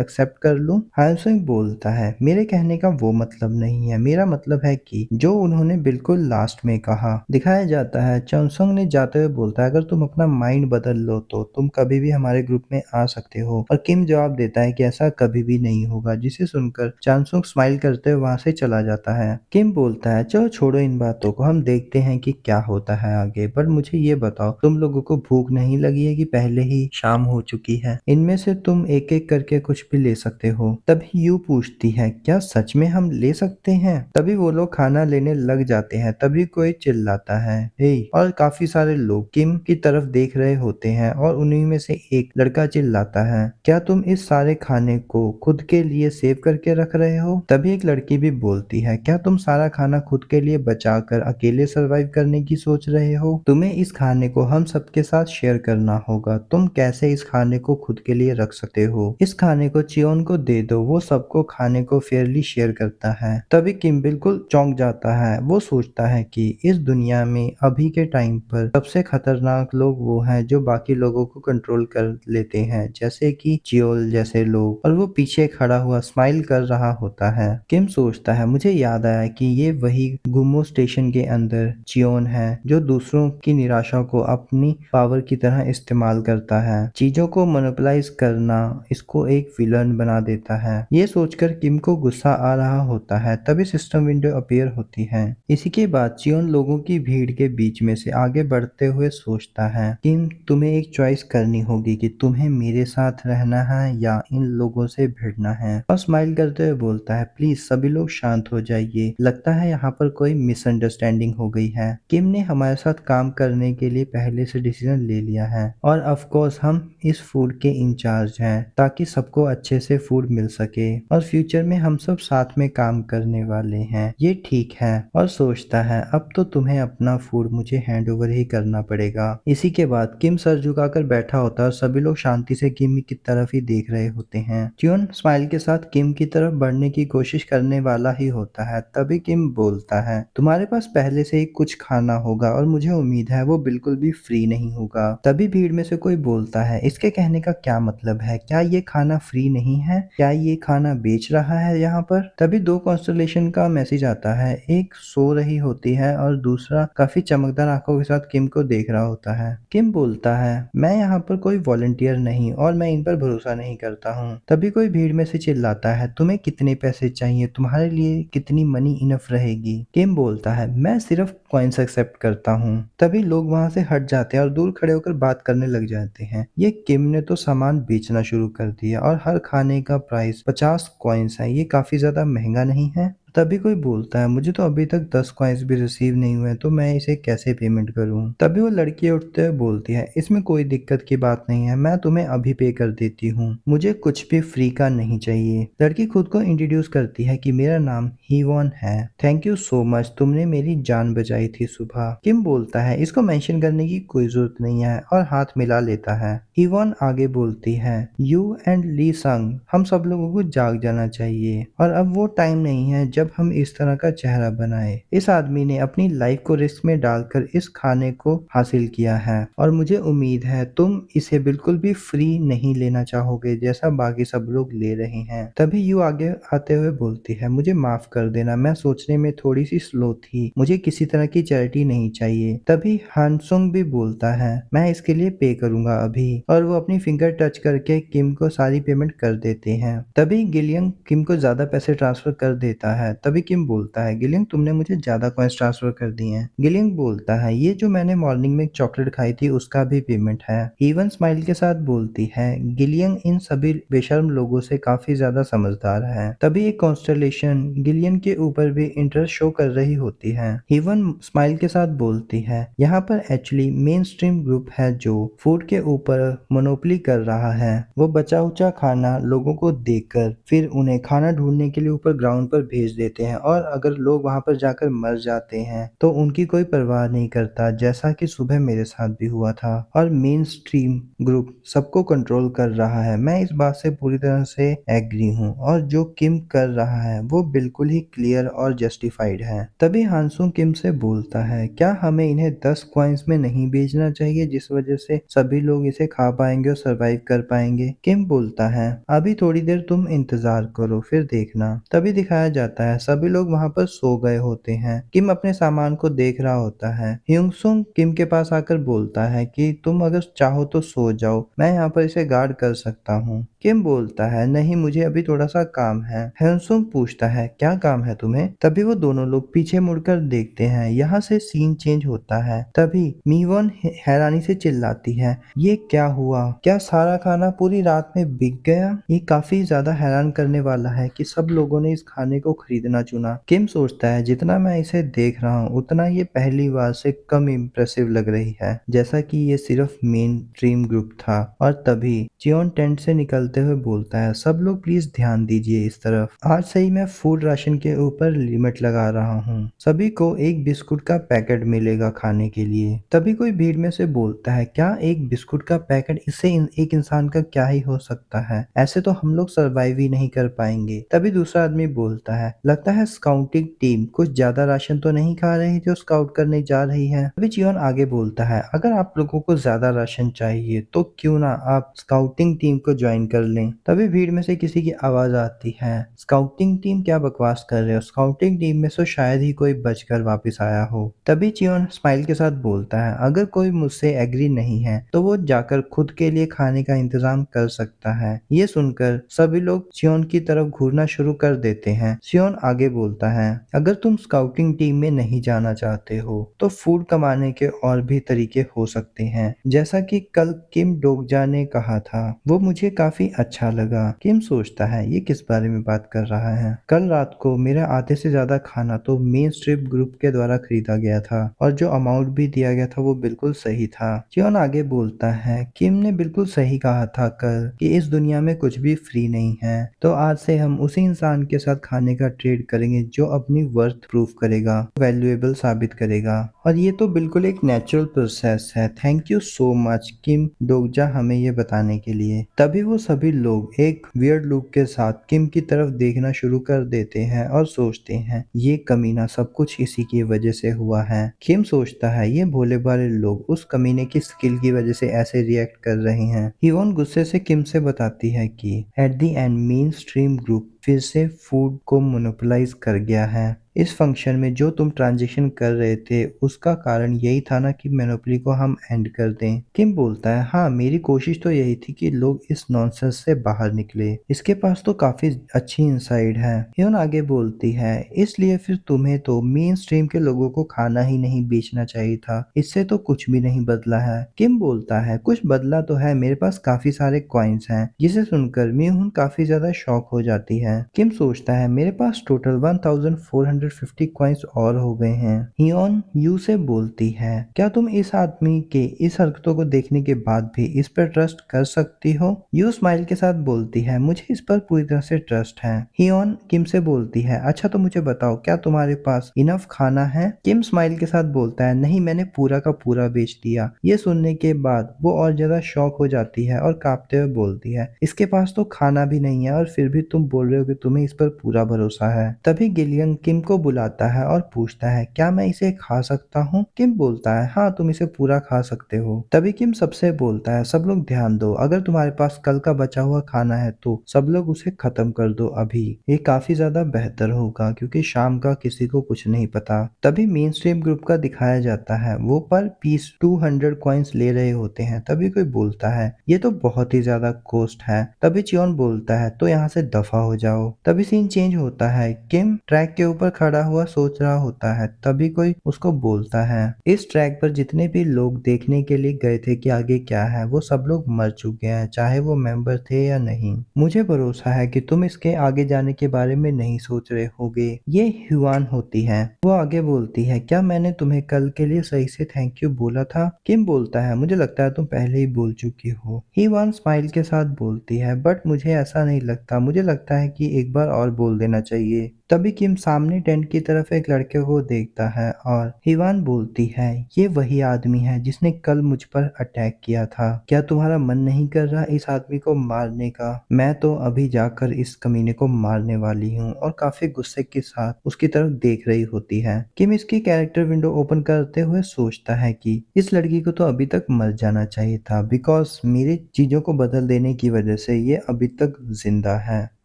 एक्सेप्ट कर लूं? हानसुंग बोलता है मेरे कहने का वो मतलब नहीं है, मेरा मतलब है कि जो उन्होंने बिल्कुल लास्ट में कहा। दिखाया जाता है चंसुंग ने जाते हुए बोलता है अगर तुम अपना माइंड बदल लो तो तुम कभी भी हमारे ग्रुप में आ सकते हो। और किम जवाब देता है कि ऐसा कभी भी नहीं होगा, जिसे सुनकर चांसुंग स्माइल करते हुए वहां से चला जाता है। किम बोलता है चलो छोड़ो इन बातों को, हम देखते हैं कि क्या होता है आगे। पर मुझे ये बताओ तुम लोगों को भूख नहीं लगी है कि पहले ही शाम हो चुकी है? इनमें से तुम एक एक करके कुछ भी ले सकते हो। तभी यू पूछती है क्या सच में हम ले सकते हैं? तभी वो लोग खाना लेने लग जाते हैं। तभी कोई चिल्लाता है हे, और काफी सारे लोग किम की तरफ देख रहे होते हैं और उन्हीं में से एक लड़का चिल्लाता है क्या तुम इस सारे खाने को खुद के लिए सेव करके रख रहे हो? तभी एक लड़की भी बोलती है क्या तुम सारा खाना खुद के लिए बचा कर अकेले सरवाइव करने की सोच रहे हो? तुम्हें इस खाने को हम सबके साथ शेयर करना होगा, तुम कैसे इस खाने को खुद के लिए रख सकते हो? इस खाने को चियोन को दे दो, वो सबको खाने को फेयरली शेयर करता है। तभी किम बिल्कुल चौंक जाता है। वो सोचता है कि इस दुनिया में अभी के टाइम पर सबसे खतरनाक लोग वो हैं जो बाकी लोगों को कंट्रोल कर लेते हैं, जैसे कि चियोल जैसे लोग। और वो पीछे खड़ा हुआ स्माइल कर रहा होता है। किम सोचता है मुझे याद आया कि ये वही गुमो स्टेशन के अंदर चियोन है जो दूसरों की निराशा को अपनी पावर की तरह इस्तेमाल करता है। चीजों को मोनोपलाइज करना इसको एक विलन बना देता है। ये सोचकर किम को गुस्सा आ रहा होता है। तभी सिस्टम विंडो अपीयर होती है। इसी के बाद चियोन लोगों की भीड़ के बीच में से आगे बढ़ते हुए सोचता है किम तुम्हें एक चॉइस करनी होगी कि तुम्हें मेरे साथ रहना है या इन लोगों से भिड़ना है और स्माइल करते हुए बोलता है, प्लीज सभी लोग शांत हो जाइए, लगता है यहाँ पर कोई मिसअंडरस्टैंडिंग हो गई है। किम ने हमारे साथ काम करने के लिए पहले से डिसीजन ले लिया है और ऑफ कोर्स हम इस फूड के इंचार्ज हैं ताकि सबको अच्छे से फूड मिल सके और फ्यूचर में हम सब साथ में काम करने वाले हैं। ये ठीक है और सोचता है अब तो तुम्हें अपना फूड मुझे हैंड ओवर ही करना पड़ेगा। इसी के बाद किम सर झुकाकर बैठा होता है और सभी लोग शांति से किम की तरफ ही देख रहे होते हैं। च्योन स्माइल के साथ किम की तरफ बढ़ने की कोशिश करने वाला ही होता है, तभी किम बोलता है, तुम्हारे पास पहले से ही कुछ खाना होगा और मुझे उम्मीद है वो बिल्कुल भी फ्री नहीं होगा। तभी भीड़ में से कोई बोलता है, इसके कहने का क्या मतलब है? क्या ये खाना फ्री नहीं है? क्या ये खाना बेच रहा है यहाँ पर? तभी दो कॉन्स्टलेशन का मैसेज आता है, एक सो रही होती है और दूसरा काफी चमकदार आंखों के साथ किम को देख रहा होता है। किम बोलता है, मैं यहाँ पर कोई वॉलंटियर नहीं और मैं इन पर भरोसा नहीं करता हूँ। तभी कोई भीड़ में से चिल्लाता है, तुम्हें कितने पैसे चाहिए? तुम्हारे लिए कितनी मनी इनफ रहेगी? किम बोलता है, मैं सिर्फ कॉइन्स एक्सेप्ट करता हूँ। तभी लोग वहां से हट जाते हैं और दूर खड़े होकर बात करने लग जाते हैं। ये किम ने तो सामान बेचना शुरू कर दिया और हर खाने का प्राइस 50 कॉइन्स है, ये काफी ज्यादा महंगा नहीं है? तभी कोई बोलता है, मुझे तो अभी तक 10 कॉइन्स भी रिसीव नहीं हुए, तो मैं इसे कैसे पेमेंट करूं? तभी वो लड़की उठते हुए बोलती है, इसमें कोई दिक्कत की बात नहीं है, मैं तुम्हें अभी पे कर देती हूँ, मुझे कुछ भी फ्री का नहीं चाहिए। लड़की खुद को इंट्रोड्यूस करती है कि मेरा नाम हीवॉन है, थैंक यू सो मच, तुमने मेरी जान बचाई थी सुबह। किम बोलता है, इसको मेंशन करने की कोई जरूरत नहीं है और हाथ मिला लेता है। हीवॉन आगे बोलती है, यू एंड ली संग, हम सब लोगों को जाग जाना चाहिए और अब वो टाइम नहीं है जब हम इस तरह का चेहरा बनाए। इस आदमी ने अपनी लाइफ को रिस्क में डालकर इस खाने को हासिल किया है और मुझे उम्मीद है तुम इसे बिल्कुल भी फ्री नहीं लेना चाहोगे जैसा बाकी सब लोग ले रहे हैं। तभी यू आगे आते हुए बोलती है, मुझे माफ कर देना, मैं सोचने में थोड़ी सी स्लो थी, मुझे किसी तरह की चैरिटी नहीं चाहिए। तभी हानसुंग भी बोलता है, मैं इसके लिए पे करूंगा अभी, और वो अपनी फिंगर टच करके किम को सारी पेमेंट कर देते हैं। तभी गिलियंग किम को ज्यादा पैसे ट्रांसफर कर देता है। तभी किम बोलता है, गिलियंग तुमने मुझे ज्यादा कॉइन्स ट्रांसफर कर दिए हैं। गिलियंग बोलता है, ये जो मैंने मॉर्निंग में एक चॉकलेट खाई थी उसका भी पेमेंट है। इवन स्माइल के साथ बोलती है, गिलियंग इन सभी बेशर्म लोगों से काफी ज्यादा समझदार है। तभी एक कॉन्स्टलेशन गिलियन के ऊपर भी इंटरेस्ट शो कर रही होती है। इवन स्माइल के साथ बोलती है, यहाँ पर एक्चुअली मेन स्ट्रीम ग्रुप है जो फूड के ऊपर मोनोपोली कर रहा है। वो बचा उचा खाना लोगों को देकर फिर उन्हें खाना ढूंढने के लिए ऊपर ग्राउंड पर भेज देते हैं और अगर लोग वहां पर जाकर मर जाते हैं तो उनकी कोई परवाह नहीं करता, जैसा कि सुबह मेरे साथ भी हुआ था। और मेन स्ट्रीम ग्रुप सबको कंट्रोल कर रहा है, मैं इस बात से पूरी तरह से एग्री हूँ और जो किम कर रहा है वो बिल्कुल ही क्लियर और जस्टिफाइड है। तभी हानसुंग किम से बोलता है, क्या हमें इन्हें 10 कॉइन्स में नहीं बेचना चाहिए जिस वजह से सभी लोग इसे खा पाएंगे और सरवाइव कर पाएंगे? किम बोलता है, अभी थोड़ी देर तुम इंतजार करो फिर देखना। तभी दिखाया जाता है सभी लोग वहां पर सो गए होते हैं। किम अपने सामान को देख रहा होता है। ह्यूंगसुंग किम के पास आकर बोलता है कि तुम अगर चाहो तो सो जाओ, मैं यहाँ पर इसे गार्ड कर सकता हूँ। किम बोलता है, नहीं मुझे अभी थोड़ा सा काम है। ह्यूंसुंग पूछता है, क्या काम है तुम्हें? तभी वो दोनों लोग पीछे मुड़कर देखते हैं। यहाँ से सीन चेंज होता है। तभी मीवॉन हैरानी से चिल्लाती है, ये क्या हुआ? क्या सारा खाना पूरी रात में बिक गया? ये काफी ज्यादा हैरान करने वाला है कि सब लोगों ने इस खाने को खरीदना चुना। किम सोचता है, जितना मैं इसे देख रहा हूँ उतना ये पहली बार से कम इम्प्रेसिव लग रही है, जैसा कि ये सिर्फ मेन स्ट्रीम ग्रुप था। और तभी चियोन टेंट से निकलते हुए बोलता है, सब लोग प्लीज ध्यान दीजिए इस तरफ, आज से ही मैं फूड राशन के ऊपर लिमिट लगा रहा हूँ, सभी को एक बिस्कुट का पैकेट मिलेगा खाने के लिए। तभी कोई भीड़ में से बोलता है, क्या एक बिस्कुट का पैकेट, इससे एक इंसान का क्या ही हो सकता है, ऐसे तो हम लोग सरवाइव ही नहीं कर पाएंगे। तभी दूसरा आदमी बोलता है, लगता है स्काउटिंग टीम कुछ ज्यादा राशन तो नहीं खा रही जो स्काउट करने जा रही है। तभी चियोन आगे बोलता है, अगर आप लोगों को ज्यादा राशन चाहिए तो क्यों ना आप स्काउटिंग टीम को ज्वाइन कर लें। तभी भीड़ में से किसी की आवाज आती है, स्काउटिंग टीम, क्या बकवास कर रहे हो, स्काउटिंग टीम में से शायद ही कोई बचकर वापस आया हो। तभी चियोन स्माइल के साथ बोलता है, अगर कोई मुझसे एग्री नहीं है तो वो जाकर खुद के लिए खाने का इंतजाम कर सकता है। ये सुनकर सभी लोग सियोन की तरफ घूरना शुरू कर देते हैं। सियोन आगे बोलता है, अगर तुम स्काउटिंग टीम में नहीं जाना चाहते हो तो फूड कमाने के और भी तरीके हो सकते हैं, जैसा कि कल किम डोगजा ने कहा था। वो मुझे काफी अच्छा लगा। किम सोचता है, ये किस बारे में बात कर रहा है। कल रात को मेरा आधे से ज्यादा खाना तो मेन स्ट्रीप ग्रुप के द्वारा खरीदा गया था और जो अमाउंट भी दिया गया था वो बिल्कुल सही था। चियोन आगे बोलता है, किम ने बिल्कुल सही कहा था कल कि इस दुनिया में कुछ भी फ्री नहीं है। तो आज से हम उसी इंसान के साथ खाने का ट्रेड करेंगे जो अपनी वर्थ प्रूफ करेगा, वैल्यूएबल साबित करेगा। और ये तो बिल्कुल एक नेचुरल प्रोसेस है। थैंक यू सो मच किम डोगजा हमें ये बताने के लिए। तभी वो सभी लोग एक वियर्ड लुक के साथ किम की तरफ देखना शुरू कर देते हैं और सोचते हैं, ये कमीना सब कुछ इसी की वजह से हुआ है। किम सोचता है, ये भोले भाले लोग उस कमीने की स्किल की वजह से ऐसे रिएक्ट कर रहे हैं। हिवोन गुस्से से किम से बताती है कि at the end main stream group फिर से फूड को मोनोपोलाइज कर गया है। इस फंक्शन में जो तुम ट्रांजेक्शन कर रहे थे उसका कारण यही था ना कि मोनोपोली को हम एंड कर दें। किम बोलता है, हाँ मेरी कोशिश तो यही थी कि लोग इस नॉनसेंस से बाहर निकले। इसके पास तो काफी अच्छी इनसाइड है। ह्यून आगे बोलती है, इसलिए फिर तुम्हें तो मेन स्ट्रीम के लोगों को खाना ही नहीं बेचना चाहिए था। इससे तो कुछ भी नहीं बदला है। किम बोलता है, कुछ बदला तो है, मेरे पास काफी सारे कॉइन्स हैं। जिसे सुनकर मीहुन काफी ज्यादा शॉक हो जाती है। किम सोचता है, मेरे पास टोटल 1450 कॉइन्स और हो गए हैं। हियोन यू से बोलती है, क्या तुम इस आदमी के इस हरकतों को देखने के बाद भी इस पर ट्रस्ट कर सकती हो। यू स्माइल के साथ बोलती है, मुझे इस पर पूरी तरह से ट्रस्ट है। हियोन किम से बोलती है, अच्छा तो मुझे बताओ क्या तुम्हारे पास इनफ खाना है। किम स्माइल के साथ बोलता है, नहीं मैंने पूरा का पूरा बेच दिया। ये सुनने के बाद वो और ज्यादा शॉक हो जाती है और कांपते हुए बोलती है, इसके पास तो खाना भी नहीं है और फिर भी तुम बोल रहे हो कि तुम्हें इस पर पूरा भरोसा है। तभी गिलियन किम को बुलाता है और पूछता है, क्या मैं इसे खा सकता हूँ। किम बोलता है, हाँ तुम इसे पूरा खा सकते हो। तभी किम सबसे बोलता है, सब लोग ध्यान दो, अगर तुम्हारे पास कल का बचा हुआ खाना है तो सब लोग उसे खत्म कर दो अभी। ये काफी ज्यादा बेहतर होगा क्योंकि शाम का किसी को कुछ नहीं पता। तभी मेन स्ट्रीम ग्रुप का दिखाया जाता है, वो पर पीस 200 कॉइन्स ले रहे होते हैं। तभी कोई बोलता है, ये तो बहुत ही ज्यादा कॉस्ट है। तभी चियोन बोलता है, तो यहाँ से दफा हो जाओ। तभी सीन चेंज होता है। किम ट्रैक के ऊपर खड़ा हुआ सोच रहा होता है। तभी कोई उसको बोलता है, इस ट्रैक पर जितने भी लोग देखने के लिए गए थे कि आगे क्या है, वो सब लोग मर चुके हैं, चाहे वो मेंबर थे या नहीं। मुझे भरोसा है कि तुम इसके आगे जाने के बारे में नहीं सोच रहे होगे। ये ह्यूआन होती है। वो आगे बोलती है, क्या मैंने तुम्हें कल के लिए सही से थैंक यू बोला था। किम बोलता है, मुझे लगता है तुम पहले ही बोल चुकी हो। ह्यूआन स्माइल के साथ बोलती है, बट मुझे ऐसा नहीं लगता, मुझे लगता है कि एक बार और बोल देना चाहिए। तभी किम सामने टेंट की तरफ एक लड़के को देखता है और हिवान बोलती है, ये वही आदमी है जिसने कल मुझ पर अटैक किया था। क्या तुम्हारा मन नहीं कर रहा इस आदमी को मारने का। मैं तो अभी जाकर इस कमीने को मारने वाली हूँ। और काफी गुस्से के साथ उसकी तरफ देख रही होती है। किम इसकी कैरेक्टर विंडो ओपन करते हुए सोचता है कि इस लड़की को तो अभी तक मर जाना चाहिए था, बिकॉज मेरी चीजों को बदल देने की वजह से ये अभी तक जिंदा है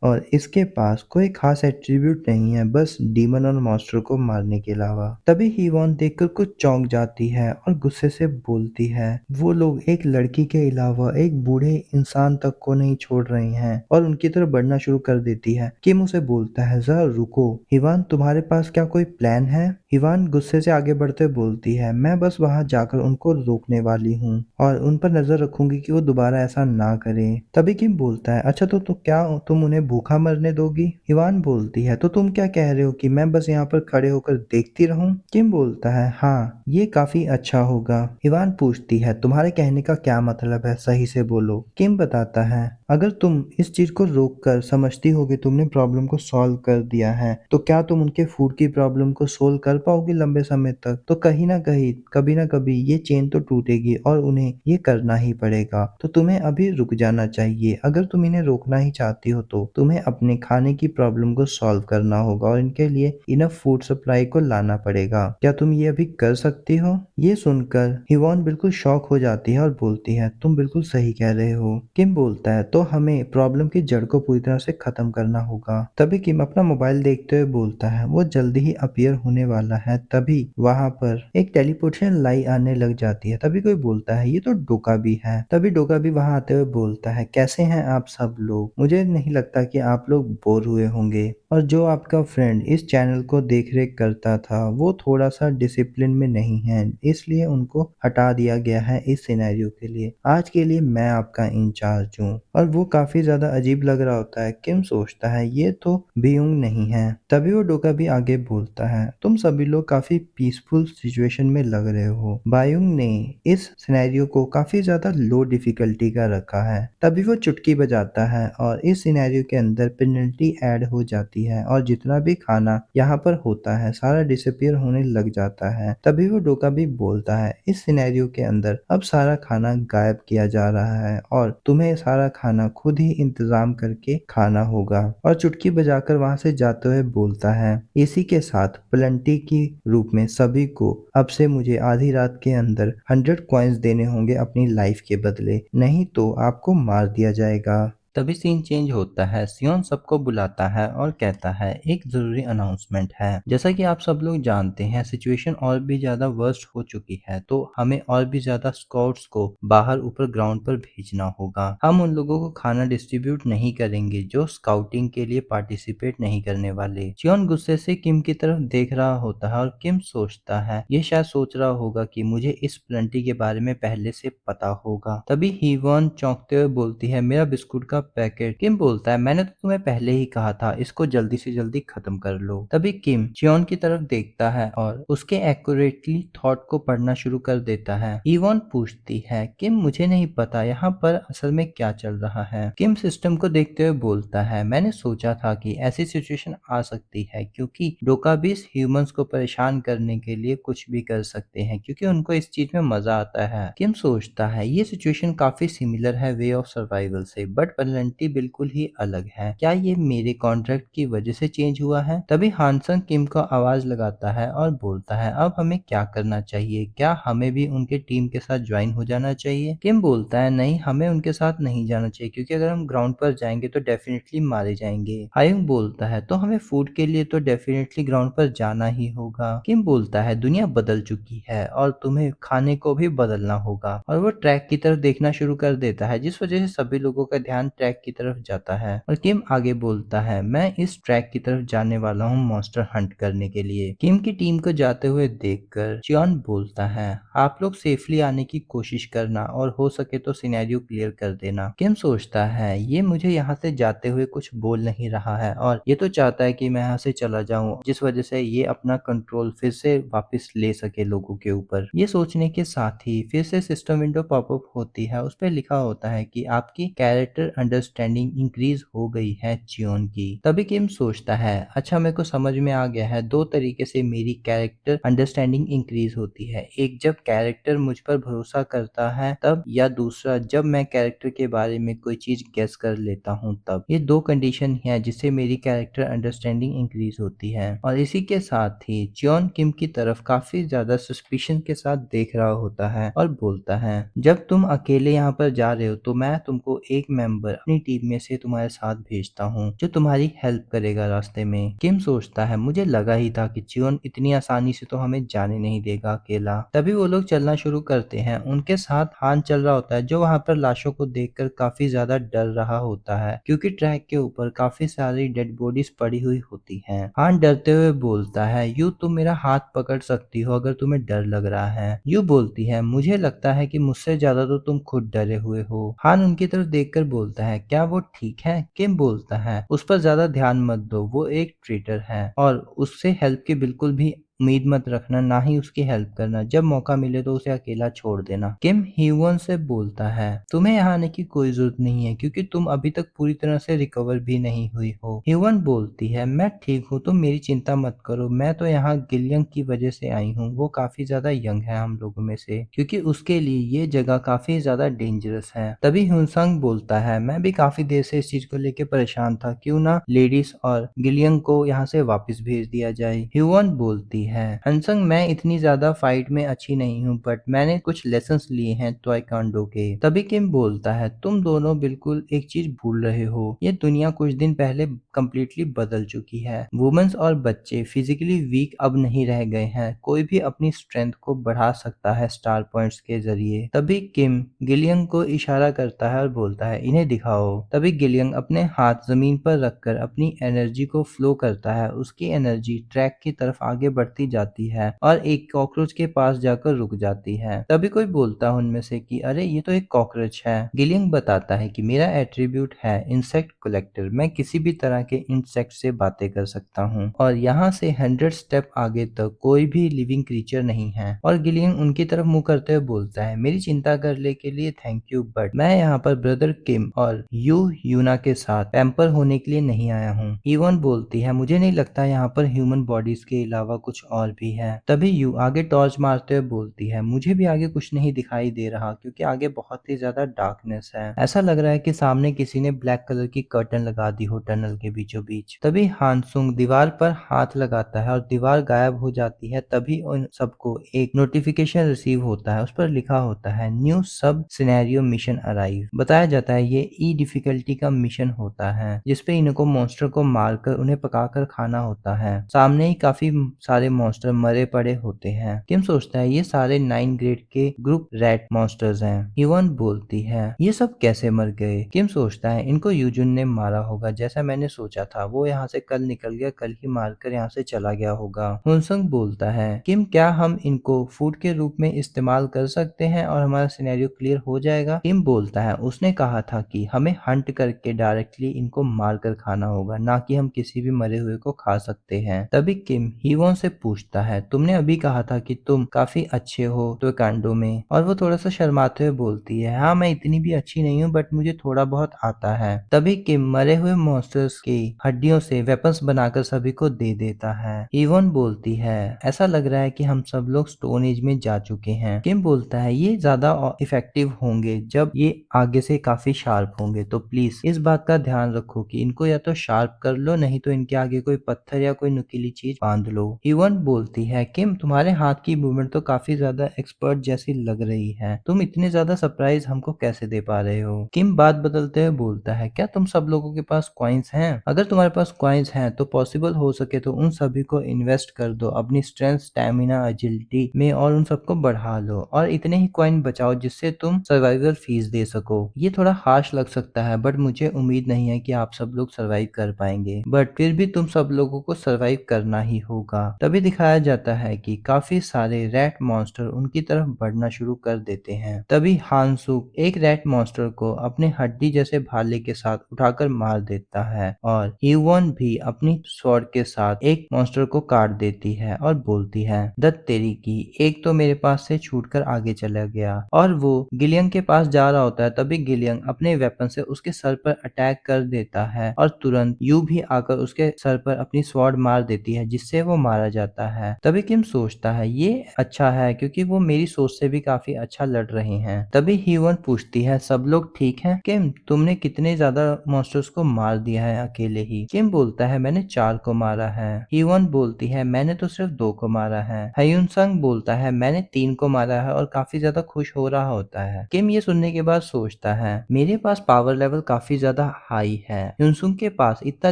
और इसके पास कोई खास एट्रीब्यूट नहीं है, बस डीमन और मॉन्स्टर को मारने के अलावा। तभी हीवॉन देखकर कुछ चौंक जाती है और गुस्से से बोलती है, वो लोग एक लड़की के अलावा एक बूढ़े इंसान तक को नहीं छोड़ रहे हैं और उनकी तरफ बढ़ना शुरू कर देती है। किम उसे बोलता है, जरा रुको हिवान, तुम्हारे पास क्या कोई प्लान है। हिवान गुस्से से आगे बढ़ते बोलती है, मैं बस वहां जाकर उनको रोकने वाली हूँ और उन पर नजर रखूंगी कि वो दोबारा ऐसा ना करें। तभी किम बोलता है, अच्छा तो क्या तुम उन्हें भूखा मरने दोगी। इवान बोलती है, तो तुम क्या कह रहे हो कि मैं बस यहाँ पर खड़े होकर देखती रहूं। किम बोलता है, हाँ ये काफी अच्छा होगा। इवान पूछती है, तुम्हारे कहने का क्या मतलब है, सही से बोलो। किम बताता है, अगर तुम इस चीज को रोक कर समझती हो कि तुमने प्रॉब्लम को सॉल्व कर दिया है तो क्या तुम उनके फूड की प्रॉब्लम को सोल्व कर पाओगी लंबे समय तक। तो कहीं ना कहीं कभी ना कभी ये चेन तो टूटेगी और उन्हें ये करना ही पड़ेगा। तो तुम्हें अभी रुक जाना चाहिए। अगर तुम इन्हें रोकना ही चाहती हो तो तुम्हें अपने खाने की प्रॉब्लम को सॉल्व करना होगा और इनके लिए इनफ फूड सप्लाई को लाना पड़ेगा। क्या तुम ये अभी कर सकती हो? ये सुनकर हिवॉन बिल्कुल शॉक हो जाती है और बोलती है, तुम बिल्कुल सही कह रहे हो। किम बोलता है, तो हमें प्रॉब्लम की जड़ को पूरी तरह से खत्म करना होगा। तभी किम अपना मोबाइल देखते हुए बोलता है, वो जल्दी ही अपीयर होने वाला है। तभी वहां पर एक टेलीपोर्टेशन लाई आने लग जाती है। तभी कोई बोलता है, ये तो डोका भी है। तभी डोका भी वहां आते हुए बोलता है, कैसे हैं आप सब लोग? मुझे नहीं लगता कि आप लोग बोर हुए होंगे। और जो आपका फ्रेंड इस चैनल को देख रेख करता था, वो थोड़ा सा डिसिप्लिन में नहीं है, इसलिए उनको हटा दिया गया है इस सिनेरियो के लिए। आज के लिए मैं आपका इंचार्ज हूँ। और वो काफी ज्यादा अजीब लग रहा होता है। किम सोचता है, ये तो बीयुंग नहीं है। तभी वो डोका भी आगे बोलता है, तुम सभी लोग काफी पीसफुल सिचुएशन में लग रहे हो। बायुंग ने इस सिनेरियो को काफी ज्यादा लो डिफिकल्टी का रखा है। तभी वो चुटकी बजाता है और इस सिनेरियो के अंदर पेनल्टी ऐड हो जाती है और जितना भी खाना यहाँ पर होता है सारा डिसअपियर होने लग जाता है। तभी वो डोका भी बोलता है, इस सिनेरियो के अंदर अब सारा खाना गायब किया जा रहा है और तुम्हें सारा खाना खुद ही इंतजाम करके खाना होगा। और चुटकी बजाकर वहां से जाते हुए बोलता है, इसी के साथ पेनल्टी की रूप में सभी को अब से मुझे आधी रात के अंदर 100 कॉइन्स देने होंगे अपनी लाइफ के बदले, नहीं तो आपको मार दिया जाएगा। तभी सीन चेंज होता है। सियोन सबको बुलाता है और कहता है, एक जरूरी अनाउंसमेंट है। जैसा कि आप सब लोग जानते हैं, सिचुएशन और भी ज्यादा वर्स्ट हो चुकी है, तो हमें और भी ज्यादा स्काउट्स को बाहर ऊपर ग्राउंड पर भेजना होगा। हम उन लोगों को खाना डिस्ट्रीब्यूट नहीं करेंगे जो स्काउटिंग के लिए पार्टिसिपेट नहीं करने वाले। सियोन गुस्से से किम की तरफ देख रहा होता है और किम सोचता है, ये शायद सोच रहा होगा कि मुझे इस प्लेंटी के बारे में पहले से पता होगा। तभी हीवॉन चौंकते हुए बोलती है, मेरा बिस्कुट का पैकेट। किम बोलता है, मैंने तो तुम्हें पहले ही कहा था, इसको जल्दी से जल्दी खत्म कर लो। तभी किम चियोन की तरफ देखता है और उसके एक्यूरेटली थॉट को पढ़ना शुरू कर देता है। हीवॉन पूछती है, किम मुझे नहीं पता यहाँ पर असल में क्या चल रहा है। किम सिस्टम को देखते हुए बोलता है, मैंने सोचा था कि ऐसी सिचुएशन आ सकती है क्योंकि डोकाबीस ह्यूमंस को परेशान करने के लिए कुछ भी कर सकते हैं क्योंकि उनको इस चीज में मजा आता है। किम सोचता है, ये सिचुएशन काफी सिमिलर है वे ऑफ सर्वाइवल से, बट पेनल्टी बिल्कुल ही अलग है। क्या ये मेरे कॉन्ट्रैक्ट की वजह से चेंज हुआ है? तभी हानसन किम को आवाज लगाता है और बोलता है, अब हमें क्या करना चाहिए? क्या हमें भी उनके टीम के साथ ज्वाइन हो जाना चाहिए? किम बोलता है, नहीं, हमें उनके साथ नहीं जाना चाहिए क्योंकि अगर हम ग्राउंड पर जाएंगे तो डेफिनेटली मारे जाएंगे। हायुंग बोलता है, तो हमें फूड के लिए तो डेफिनेटली ग्राउंड पर जाना ही होगा। किम बोलता है, दुनिया बदल चुकी है और तुम्हें खाने को भी बदलना होगा। और वो ट्रैक की तरफ देखना शुरू कर देता है जिस वजह से सभी लोगों का ध्यान ट्रैक की तरफ जाता है। और किम आगे बोलता है, मैं इस ट्रैक की तरफ जाने वाला हूँ मॉन्स्टर हंट करने के लिए। किम की टीम को जाते हुए देखकर चियोन बोलता है, आप लोग सेफली आने की कोशिश करना और हो सके तो सिनेरियो क्लियर कर देना। किम सोचता है, ये मुझे यहाँ से जाते हुए कुछ बोल नहीं रहा है और ये तो चाहता है कि मैं यहाँ से चला जाऊं जिस वजह से ये अपना कंट्रोल फिर से वापस ले सके लोगों के ऊपर। ये सोचने के साथ ही फिर से सिस्टम विंडो पॉपअप होती है। उस पर लिखा होता है कि आपकी कैरेक्टर अंडरस्टैंडिंग इंक्रीज हो गई है चियोन की। तभी किम सोचता है, अच्छा मेरे को समझ में आ गया है, दो तरीके से मेरी कैरेक्टर अंडरस्टैंडिंग इंक्रीज होती है। एक जब कैरेक्टर मुझ पर भरोसा करता है तब, या दूसरा जब मैं कैरेक्टर के बारे में कोई चीज गेस कर लेता हूँ तब। ये दो कंडीशन है जिससे मेरी कैरेक्टर अंडरस्टैंडिंग इंक्रीज होती है। और इसी के साथ ही चियोन किम की तरफ काफी ज्यादा सस्पिशन के साथ देख रहा होता है और बोलता है, जब तुम अकेले यहाँ पर जा रहे हो तो मैं तुमको एक मेंबर अपनी टीम में से तुम्हारे साथ भेजता हूँ जो तुम्हारी हेल्प करेगा रास्ते में। किम सोचता है, मुझे लगा ही था कि चियोन इतनी आसानी से तो हमें जाने नहीं देगा अकेला। तभी वो लोग चलना शुरू करते हैं। उनके साथ हान चल रहा होता है जो वहां पर लाशों को देखकर काफी ज्यादा डर रहा होता है क्योंकि ट्रैक के ऊपर काफी सारी डेड बॉडीज पड़ी हुई होती हैं। हान डरते हुए बोलता है, यू तुम मेरा हाथ पकड़ सकती हो अगर तुम्हें डर लग रहा है। यू बोलती है, मुझे लगता है कि मुझसे ज्यादा तो तुम खुद डरे हुए हो। हान उनकी तरफ देखकर बोलता है, क्या वो ठीक है? किम बोलता है, उस पर ज्यादा ध्यान मत दो, वो एक ट्रेटर है और उससे हेल्प की बिल्कुल भी उम्मीद मत रखना, ना ही उसकी हेल्प करना। जब मौका मिले तो उसे अकेला छोड़ देना। किम ह्यूवन से बोलता है, तुम्हें यहाँ आने की कोई जरूरत नहीं है क्योंकि तुम अभी तक पूरी तरह से रिकवर भी नहीं हुई हो। ह्यूवन बोलती है, मैं ठीक हूँ, तुम मेरी चिंता मत करो। मैं तो यहाँ गिलियंग की वजह से आई हूँ। वो काफी ज्यादा यंग है हम लोगों में से, क्योंकि उसके लिए ये जगह काफी ज्यादा डेंजरस है। तभी ह्यूसंग बोलता है, मैं भी काफी देर से इस चीज को लेकर परेशान था, क्यों ना लेडीज और गिलियंग को यहाँ से वापस भेज दिया जाए। ह्यूवन बोलती है, हंसंग मैं इतनी ज्यादा फाइट में अच्छी नहीं हूँ, बट मैंने कुछ लेसन्स लिए हैं ताइक्वांडो के। तभी किम बोलता है, तुम दोनों बिल्कुल एक चीज भूल रहे हो, ये दुनिया कुछ दिन पहले कम्प्लीटली बदल चुकी है। वुमेन्स और बच्चे फिजिकली वीक अब नहीं रह गए हैं। कोई भी अपनी स्ट्रेंथ को बढ़ा सकता है स्टार पॉइंट्स के जरिए। तभी किम गिलियंग को इशारा करता है और बोलता है, इन्हें दिखाओ। तभी गिलियंग अपने हाथ जमीन पर रखकर अपनी एनर्जी को फ्लो करता है। उसकी एनर्जी ट्रैक की तरफ आगे बढ़ती जाती है और एक कॉकरोच के पास जाकर रुक जाती है। तभी कोई बोलता है उनमें से कि अरे ये तो एक कॉकरोच है। गिलियंग बताता है कि मेरा एट्रीब्यूट है इंसेक्ट कलेक्टर, मैं किसी भी तरह के इंसेक्ट से बातें कर सकता हूँ और यहाँ से 100 स्टेप आगे तक कोई भी लिविंग क्रीचर नहीं है। और गिलियंग उनकी तरफ मुंह करते हुए बोलता है, मेरी चिंता करने के लिए थैंक यू, बट मैं यहाँ पर ब्रदर किम और यूना के साथ पैम्पर होने के लिए नहीं आया हूँ। इवन बोलती है, मुझे नहीं लगता यहाँ पर ह्यूमन बॉडीज के अलावा कुछ और भी है। तभी यू आगे टॉर्च मारते हुए बोलती है, मुझे भी आगे कुछ नहीं दिखाई दे रहा क्योंकि आगे बहुत ही ज्यादा डार्कनेस है। ऐसा लग रहा है कि सामने किसी ने ब्लैक कलर की कर्टन लगा दी हो टनल के बीचों बीच। तभी हानसुंग दीवार पर हाथ लगाता है और दीवार गायब हो जाती है। तभी उन सबको एक नोटिफिकेशन रिसीव होता है, उस पर लिखा होता है, न्यू सब सिनेरियो मिशन अराइव। बताया जाता है ये ई डिफिकल्टी का मिशन होता है जिसपे इनको मॉन्स्टर को मारकर उन्हें पकाकर खाना होता है। सामने ही काफी सारे मॉन्स्टर मरे पड़े होते हैं। किम सोचता है ये सारे 9 ग्रेड के ग्रुप रैट मॉन्स्टर्स हैं। इवन बोलती है, ये सब कैसे मर गए? किम सोचता है इनको यूजुन ने मारा होगा, जैसा मैंने सोचा था। वो यहाँ से कल निकल गया, कल ही मारकर यहाँ से चला गया होगा। हुनसंग बोलता है, किम क्या हम इनको फूड के रूप में इस्तेमाल कर सकते हैं और हमारा सिनेरियो क्लियर हो जाएगा? किम बोलता है, उसने कहा था कि हमें हंट करके डायरेक्टली इनको मार कर खाना होगा, ना कि हम किसी भी मरे हुए को खा सकते हैं। तभी किम हीवोन से पूछता है, तुमने अभी कहा था कि तुम काफी अच्छे हो ताइक्वांडो में, और वो थोड़ा सा शर्माते हुए बोलती है, हाँ मैं इतनी भी अच्छी नहीं हूँ, बट मुझे थोड़ा बहुत आता है। तभी किम मरे हुए मॉन्स्टर्स की हड्डियों से वेपन्स बनाकर सभी को दे देता है। हीवोन बोलती है, ऐसा लग रहा है कि हम सब लोग स्टोन एज में जा चुके हैं। किम बोलता है, ये ज्यादा इफेक्टिव होंगे जब ये आगे से काफी शार्प होंगे, तो प्लीज इस बात का ध्यान रखो कि इनको या तो शार्प कर लो, नहीं तो इनके आगे कोई पत्थर या कोई नुकीली चीज बांध लो। हीवन बोलती है, किम तुम्हारे हाथ की मूवमेंट तो काफी ज्यादा एक्सपर्ट जैसी लग रही है, तुम इतने ज्यादा सरप्राइज हमको कैसे दे पा रहे हो? किम बात बदलते हुए बोलता है, क्या तुम सब लोगों के पास कॉइन्स हैं? अगर तुम्हारे पास कॉइन्स हैं तो पॉसिबल हो सके तो उन सभी को इन्वेस्ट कर दो अपनी स्ट्रेंथ, स्टेमिना, एजिलिटी में और उन सबको बढ़ा लो और इतने ही कॉइन बचाओ जिससे तुम सर्वाइवल फीस दे सको। ये थोड़ा हार्श लग सकता है, बट मुझे उम्मीद नहीं है कि आप सब लोग सर्वाइव कर पाएंगे, बट फिर भी तुम सब लोगों को सर्वाइव करना ही होगा। तभी दिखाया जाता है कि काफी सारे रैट मॉन्स्टर उनकी तरफ बढ़ना शुरू कर देते हैं। तभी हानसुक एक रैट मॉन्स्टर को अपने हड्डी जैसे भाले के साथ उठाकर मार देता है और ह्यूवन भी अपनी स्वॉर्ड के साथ एक मॉन्स्टर को काट देती है और बोलती है, दत्त तेरी की, एक तो मेरे पास से छूटकर आगे चला गया। और वो गिलियंग के पास जा रहा होता है, तभी गिलियंग अपने वेपन से उसके सर पर अटैक कर देता है और तुरंत यू भी आकर उसके सर पर अपनी स्वॉर्ड मार देती है जिससे वो मारा जाता है। तभी किम सोचता है ये अच्छा है क्योंकि वो मेरी सोच से भी काफी अच्छा लड़ रहे हैं। तभी हीवन पूछती है, सब लोग ठीक हैं? किम तुमने कितने ज्यादा मॉन्स्टर्स को मार दिया है अकेले ही? किम बोलता है, मैंने 4 को मारा है। हीवन बोलती है, मैंने तो सिर्फ 2 को मारा है। हयुनसंग बोलता है, मैंने 3 को मारा है, और काफी ज्यादा खुश हो रहा होता है। किम ये सुनने के बाद सोचता है, मेरे पास पावर लेवल काफी ज्यादा हाई है, युनसुंग के पास इतना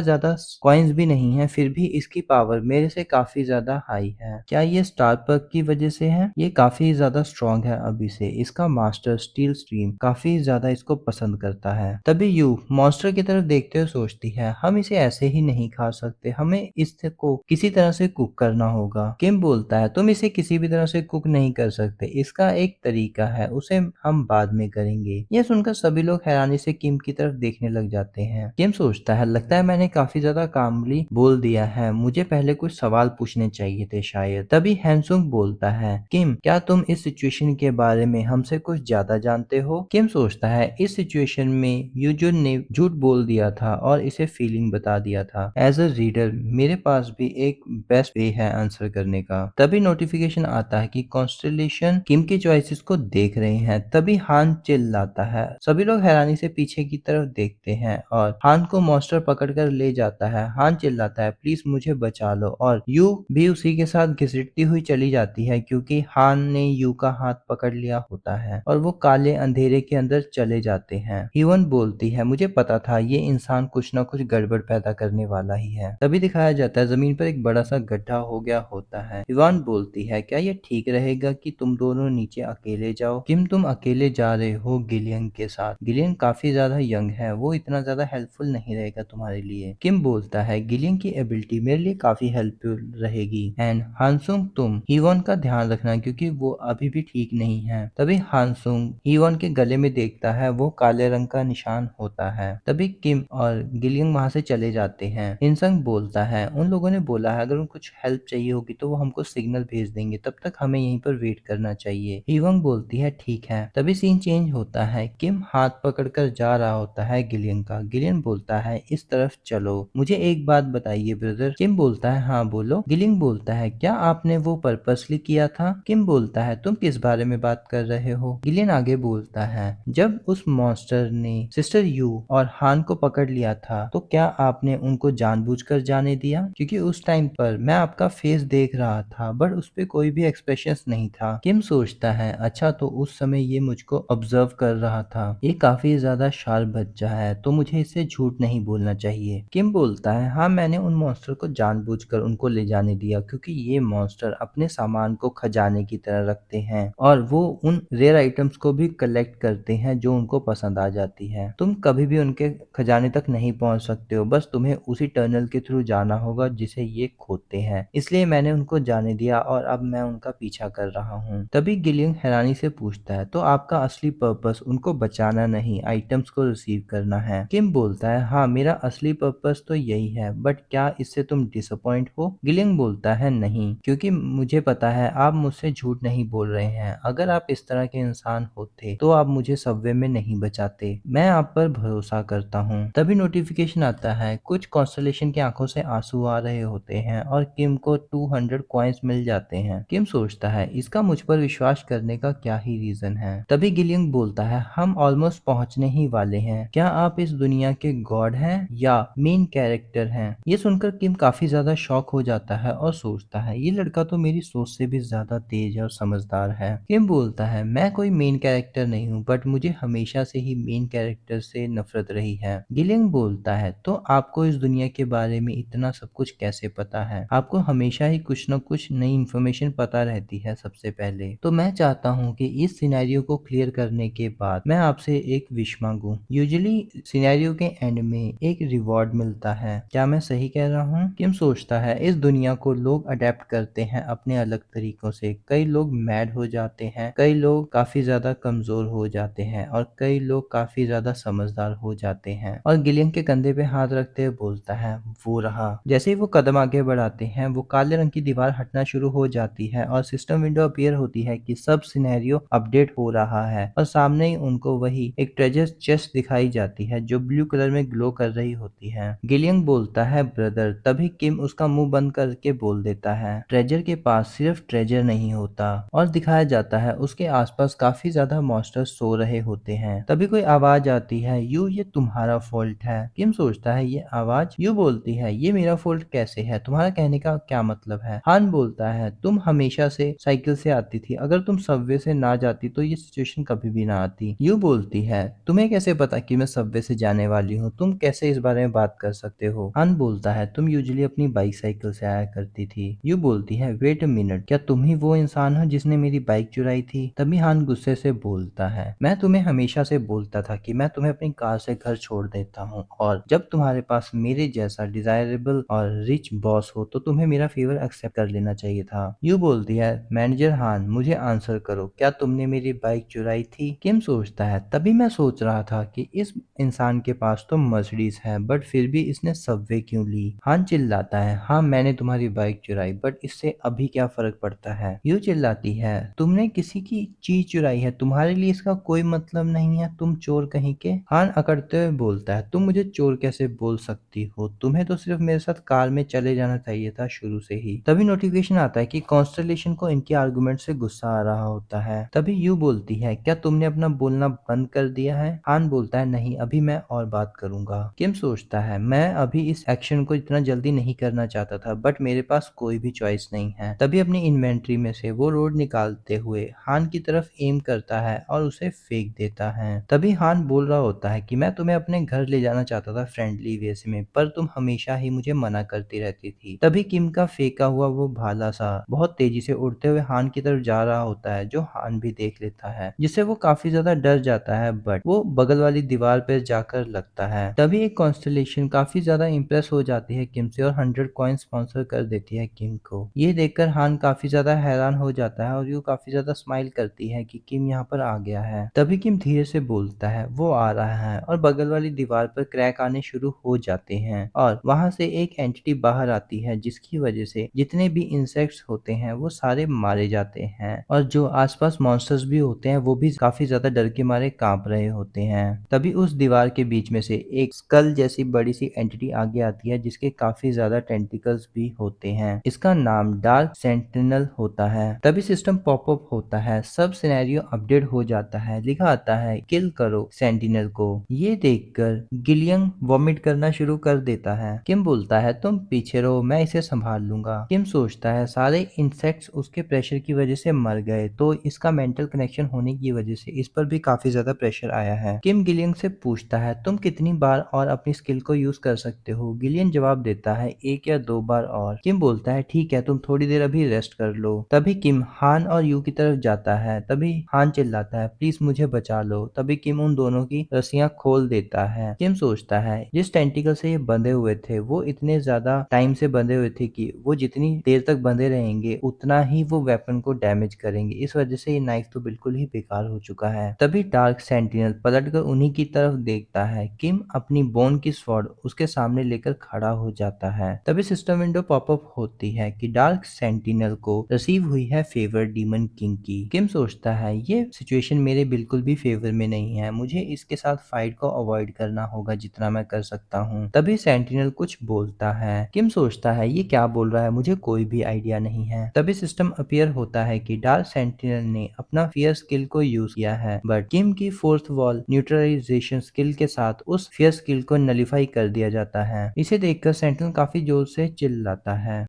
ज्यादा कॉइन्स भी नहीं है, फिर भी इसकी पावर मेरे से काफी ज्यादा हाई है। क्या ये स्टार पर्क की वजह से है? ये काफी ज्यादा स्ट्रॉन्ग है अभी से। इसका मास्टर स्टील स्ट्रीम काफी ज्यादा इसको पसंद करता है। तभी यू मॉन्स्टर की तरफ देखते हुए सोचती है, हम इसे ऐसे ही नहीं खा सकते, हमें इसको किसी तरह से कुक करना होगा। किम बोलता है, तुम इसे किसी भी तरह से कुक नहीं कर सकते, इसका एक तरीका है, उसे हम बाद में करेंगे। यह सुनकर सभी लोग हैरानी से किम की तरफ देखने लग जाते हैं। किम सोचता है, लगता है मैंने काफी ज्यादा कामली बोल दिया है, मुझे पहले कुछ सवाल पूछने चाहिए। चाहिए थे शायद। तभी हैंसुंग बोलता है, किम क्या तुम इस सिचुएशन के बारे में हमसे कुछ ज्यादा जानते हो? किम सोचता है इस सिचुएशन में यूजुन ने झूठ बोल दिया था और इसे फीलिंग बता दिया था। एज अ रीडर मेरे पास भी एक बेस्ट वे है आंसर करने का। तभी नोटिफिकेशन आता है कि कॉन्स्टेलेशन किम की चॉइसेस को देख रहे हैं। तभी हान चिल्लाता है। सभी लोग हैरानी से पीछे की तरफ देखते हैं और हान को मॉन्स्टर पकड़कर ले जाता है। हान चिल्लाता है, प्लीज मुझे बचा लो, और यू भी उसी के साथ घसीटती हुई चली जाती है क्योंकि हान ने यू का हाथ पकड़ लिया होता है और वो काले अंधेरे के अंदर चले जाते हैं। हिवन बोलती है, मुझे पता था ये इंसान कुछ ना कुछ गड़बड़ पैदा करने वाला ही है। तभी दिखाया जाता है जमीन पर एक बड़ा सा गड्ढा हो गया होता है। हिवन बोलती है, क्या ये ठीक रहेगा कि तुम दोनों नीचे अकेले जाओ? किम तुम अकेले जा रहे हो गिलियन के साथ? गिलियन काफी ज्यादा यंग है, वो इतना ज्यादा हेल्पफुल नहीं रहेगा तुम्हारे लिए। किम बोलता है, गिलियन की एबिलिटी मेरे लिए काफी हेल्पफुल रहेगी। एंड हानसुंग तुम हिवन का ध्यान रखना क्योंकि वो अभी भी ठीक नहीं है। तभी हानसुंग हिवन के गले में देखता है, वो काले रंग का निशान होता है। तभी किम और गिलियन वहां से चले जाते हैं। हिनसंग बोलता है, उन लोगों ने बोला है अगर उनको कुछ हेल्प चाहिए होगी तो वो हमको सिग्नल भेज देंगे, तब तक हमें यहीं पर वेट करना चाहिए। हिवंग बोलती है, ठीक है। तभी सीन चेंज होता है। किम हाथ पकड़कर जा रहा होता है गिलियन का। गिलियन बोलता है, इस तरफ चलो। मुझे एक बात बताइए ब्रदर। किम बोलता है, हाँ बोलो। गिलियन बोलता है, क्या आपने वो पर्पसली किया था? किम बोलता है, तुम किस बारे में बात कर रहे हो? गिलियन आगे बोलता है, जब उस मॉन्स्टर ने सिस्टर यू और हान को पकड़ लिया था तो क्या आपने उनको जानबूझकर जाने दिया? क्योंकि उस टाइम पर मैं आपका फेस देख रहा था बट उस पे कोई भी एक्सप्रेशन नहीं था। किम सोचता है, अच्छा तो उस समय ये मुझको ऑब्जर्व कर रहा था। ये काफी ज्यादा शार्प बच्चा है तो मुझे इसे झूठ नहीं बोलना चाहिए। किम बोलता है, हाँ मैंने उन मॉन्स्टर को जानबूझकर उनको ले जाने दिया क्योंकि ये मॉन्स्टर अपने सामान को खजाने की तरह रखते हैं और वो उन रेयर आइटम्स को भी कलेक्ट करते हैं जो उनको पसंद आ जाती है। तुम कभी भी उनके खजाने तक नहीं पहुंच सकते हो, बस तुम्हें उसी टनल के थ्रू जाना होगा जिसे ये खोदते हैं। इसलिए मैंने उनको जाने दिया और अब मैं उनका पीछा कर रहा हूँ। तभी गिलियन हैरानी से पूछता है, तो आपका असली पर्पस उनको बचाना नहीं, आइटम्स को रिसीव करना है? किम बोलता है, हाँ मेरा असली पर्पस तो यही है, बट क्या इससे तुम डिसअपॉइंट हो? गिलियन बोलता है, नहीं, क्योंकि मुझे पता है आप मुझसे झूठ नहीं बोल रहे हैं। अगर आप इस तरह के इंसान होते तो आप मुझे सबवे में नहीं बचाते। मैं आप पर भरोसा करता हूँ। तभी नोटिफिकेशन आता है, कुछ कॉन्स्टलेशन की आंखों से आंसू आ रहे होते हैं और किम को 200 कॉइन्स मिल जाते हैं। किम सोचता है, इसका मुझ पर विश्वास करने का क्या ही रीजन है। तभी गिलियन बोलता है, हम ऑलमोस्ट पहुंचने ही वाले हैं। क्या आप इस दुनिया के गॉड हैं या मेन कैरेक्टर हैं? ये सुनकर किम काफी ज्यादा शॉक हो जाता है और सोचता है, ये लड़का तो मेरी सोच से भी ज्यादा तेज और समझदार है। किम बोलता है, मैं कोई मेन कैरेक्टर नहीं हूँ बट मुझे हमेशा से ही मेन कैरेक्टर से नफरत रही है। गिलियन बोलता है, तो आपको इस दुनिया के बारे में इतना सब कुछ कैसे पता है? आपको हमेशा ही कुछ न कुछ नई इन्फॉर्मेशन पता रहती है सबसे पहले। तो मैं चाहता हूँ कि इस सिनेरियो को क्लियर करने के बाद मैं आपसे एक विश मांगू। यूजुअली सिनेरियो के एंड में एक रिवॉर्ड मिलता है, क्या मैं सही कह रहा हूँ? किम सोचता है, इस दुनिया को लोग अडेप्ट करते हैं अपने अलग तरीकों से। कई लोग मैड हो जाते हैं, कई लोग काफी ज्यादा कमजोर हो जाते हैं और कई लोग काफी ज्यादा समझदार हो जाते हैं। और गिलियन के कंधे पे हाथ रखते हुए बोलता है, वो रहा। जैसे ही वो कदम आगे बढ़ाते हैं वो काले रंग की दीवार हटना शुरू हो जाती है और सिस्टम विंडो अपीयर होती है कि सब सिनेरियो अपडेट हो रहा है और सामने ही उनको वही एक ट्रेजर चेस्ट दिखाई जाती है जो ब्लू कलर में ग्लो कर रही होती है। गिलियन बोलता है, ब्रदर। तभी किम उसका मुंह बंद करके बोल देता है, ट्रेजर के पास सिर्फ ट्रेजर नहीं होता। और दिखाया जाता है उसके आसपास काफी ज्यादा मॉन्स्टर्स सो रहे होते हैं। तभी कोई आवाज आती है, यू ये तुम्हारा फॉल्ट है। किम सोचता है, ये आवाज? यू बोलती है, ये मेरा फॉल्ट कैसे है? तुम्हारा कहने का क्या मतलब है? हान बोलता है, तुम हमेशा से साइकिल से आती थी, अगर तुम सबवे से ना जाती तो ये सिचुएशन कभी भी ना आती। यू बोलती है, तुम्हें कैसे पता कि मैं सबवे से जाने वाली हूँ? तुम कैसे इस बारे में बात कर सकते हो? हान बोलता है, तुम यूजुअली अपनी बाइक साइकिल से आया करती थी। यू बोलती है, वेट अ मिनट, क्या तुम ही वो इंसान हो जिसने मेरी बाइक चुराई थी? तभी हान गुस्से से बोलता है, मैं तुम्हें हमेशा से बोलता था कि मैं तुम्हें अपनी कार से घर छोड़ देता हूँ और जब तुम्हारे पास मेरे जैसा डिजायरेबल और रिच बॉस हो तो तुम्हें मेरा फेवर एक्सेप्ट कर लेना चाहिए था। यू बोलती है, मैनेजर हान मुझे आंसर करो, क्या तुमने मेरी बाइक चुराई थी? किम सोचता है, तभी मैं सोच रहा था कि इस इंसान के पास तो मर्सिडीज है बट फिर भी इसने सबवे क्यों ली? हान चिल्लाता है, हाँ मैंने तुम्हारी बाइक चुराई, बट इससे अभी क्या फ़र्क पड़ता है? यूँ चिल्लाती है, तुमने किसी की चीज़ चुराई है, तुम्हारे लिए इसका कोई मतलब नहीं है, तुम चोर कहीं के। हान अकड़ते हुए बोलता है, तुम मुझे चोर कैसे बोल सकती हो? तुम्हें तो सिर्फ मेरे साथ कार में चले जाना चाहिए था शुरू से ही। तभी नोटिफिकेशन आता है कि कॉन्स्टेलेशन को इनके आर्गुमेंट से गुस्सा आ रहा होता है। तभी यू बोलती है, क्या तुमने अपना बोलना बंद कर दिया है? हान बोलता है, नहीं, अभी मैं और बात करूंगा। किम सोचता है, मैं अभी इस एक्शन को इतना जल्दी नहीं करना चाहता था, बट मेरे पास कोई भी चॉइस नहीं है। तभी अपनी इन्वेंट्री में से वो रोड निकालते हुए हान की तरफ एम करता है और उसे फेंक देता है। तभी हान बोल रहा होता है कि मैं तुम्हें अपने घर ले जाना चाहता था फ्रेंडली वे में, पर तुम हमेशा ही मुझे मना करती रहती थी। तभी किम का फेंका हुआ वो भाला सा बहुत तेजी से उड़ते हुए हान की तरफ जा रहा होता है, जो हान भी देख लेता है, जिससे वो काफी ज्यादा डर जाता है, बट वो बगल वाली दीवार पर जाकर लगता है। तभी एक कॉन्स्टलेशन काफी ज्यादा इंप्रेस हो जाती है किम से और 100 कॉइन स्पॉन्सर कर देती है किम को। ये देखकर हान काफी ज्यादा हैरान हो जाता है और यू काफी ज्यादा स्माइल करती है कि किम यहाँ पर आ गया है। तभी किम धीरे से बोलता है, वो आ रहा है, और बगल वाली दीवार पर क्रैक आने शुरू हो जाते हैं और वहां से एक एंटिटी बाहर आती है, जिसकी वजह से जितने भी इंसेक्ट्स होते हैं वो सारे मारे जाते हैं और जो आसपास मॉन्स्टर्स भी होते हैं वो भी काफी ज्यादा डर के मारे कांप रहे होते हैं। तभी उस दीवार के बीच में से एक स्कल जैसी बड़ी सी एंटिटी आगे आती है, जिसके काफी ज्यादा टेंटिकल्स भी होते हैं। इसका नाम डार्क सेंटिनल होता है। तभी सिस्टम पॉपअप होता है, सब सिनेरियो अपडेट हो जाता है, लिखा आता है किल करो सेंटिनल को। ये देखकर गिलियन वॉमिट करना शुरू कर देता है। किम बोलता है, तुम पीछे रहो, मैं इसे संभाल लूंगा। किम सोचता है, सारे इंसेक्ट्स उसके प्रेशर की वजह से मर गए, तो इसका मेंटल कनेक्शन होने की वजह से इस पर भी काफी ज्यादा प्रेशर आया है। किम गिलियन से पूछता है, तुम कितनी बार और अपनी स्किल को यूज कर सकते हो? गिलियन जवाब देता है, 1 या 2 बार और। किम बोलता है, ठीक है, तुम थोड़ी देर अभी रेस्ट कर लो। तभी किम हान और यू की तरफ जाता है। तभी हान चिल्लाता है, प्लीज मुझे बचा लो। तभी किम उन दोनों की रस्सियां खोल देता है। किम सोचता है, जिस टेंटिकल से ये बंधे हुए थे वो इतने ज्यादा टाइम से बंधे हुए थे कि वो जितनी देर तक बंधे रहेंगे उतना ही वो वेपन को डैमेज करेंगे, इस वजह से ये नाइफ तो बिल्कुल ही बेकार हो चुका है। तभी डार्क सेंटिनल पलटकर उन्हीं की तरफ देखता है। किम अपनी बोन की स्वॉर्ड उसके सामने लेकर खड़ा हो जाता है। तभी सिस्टम विंडो पॉपअप होती है कि डार्क सेंटिनल को रिसीव हुई है फेवर डीमन किंग की। किम सोचता है, ये सिचुएशन मेरे बिल्कुल भी फेवर में नहीं है, मुझे इसके साथ फाइट को अवॉइड करना होगा जितना मैं कर सकता हूँ। तभी सेंटिनल कुछ बोलता है। किम सोचता है, ये क्या बोल रहा है, मुझे कोई भी आइडिया नहीं है। तभी सिस्टम अपीयर होता है कि डार्क सेंटिनल ने अपना फियर स्किल को यूज किया है, बट किम की फोर्थ वॉल न्यूट्रलाइजेशन स्किल के साथ उस फियर स्किल को नलीफाई कर दिया जाता है। इसे देखकर सेंटिनल काफी जोर से चिल्लाता है।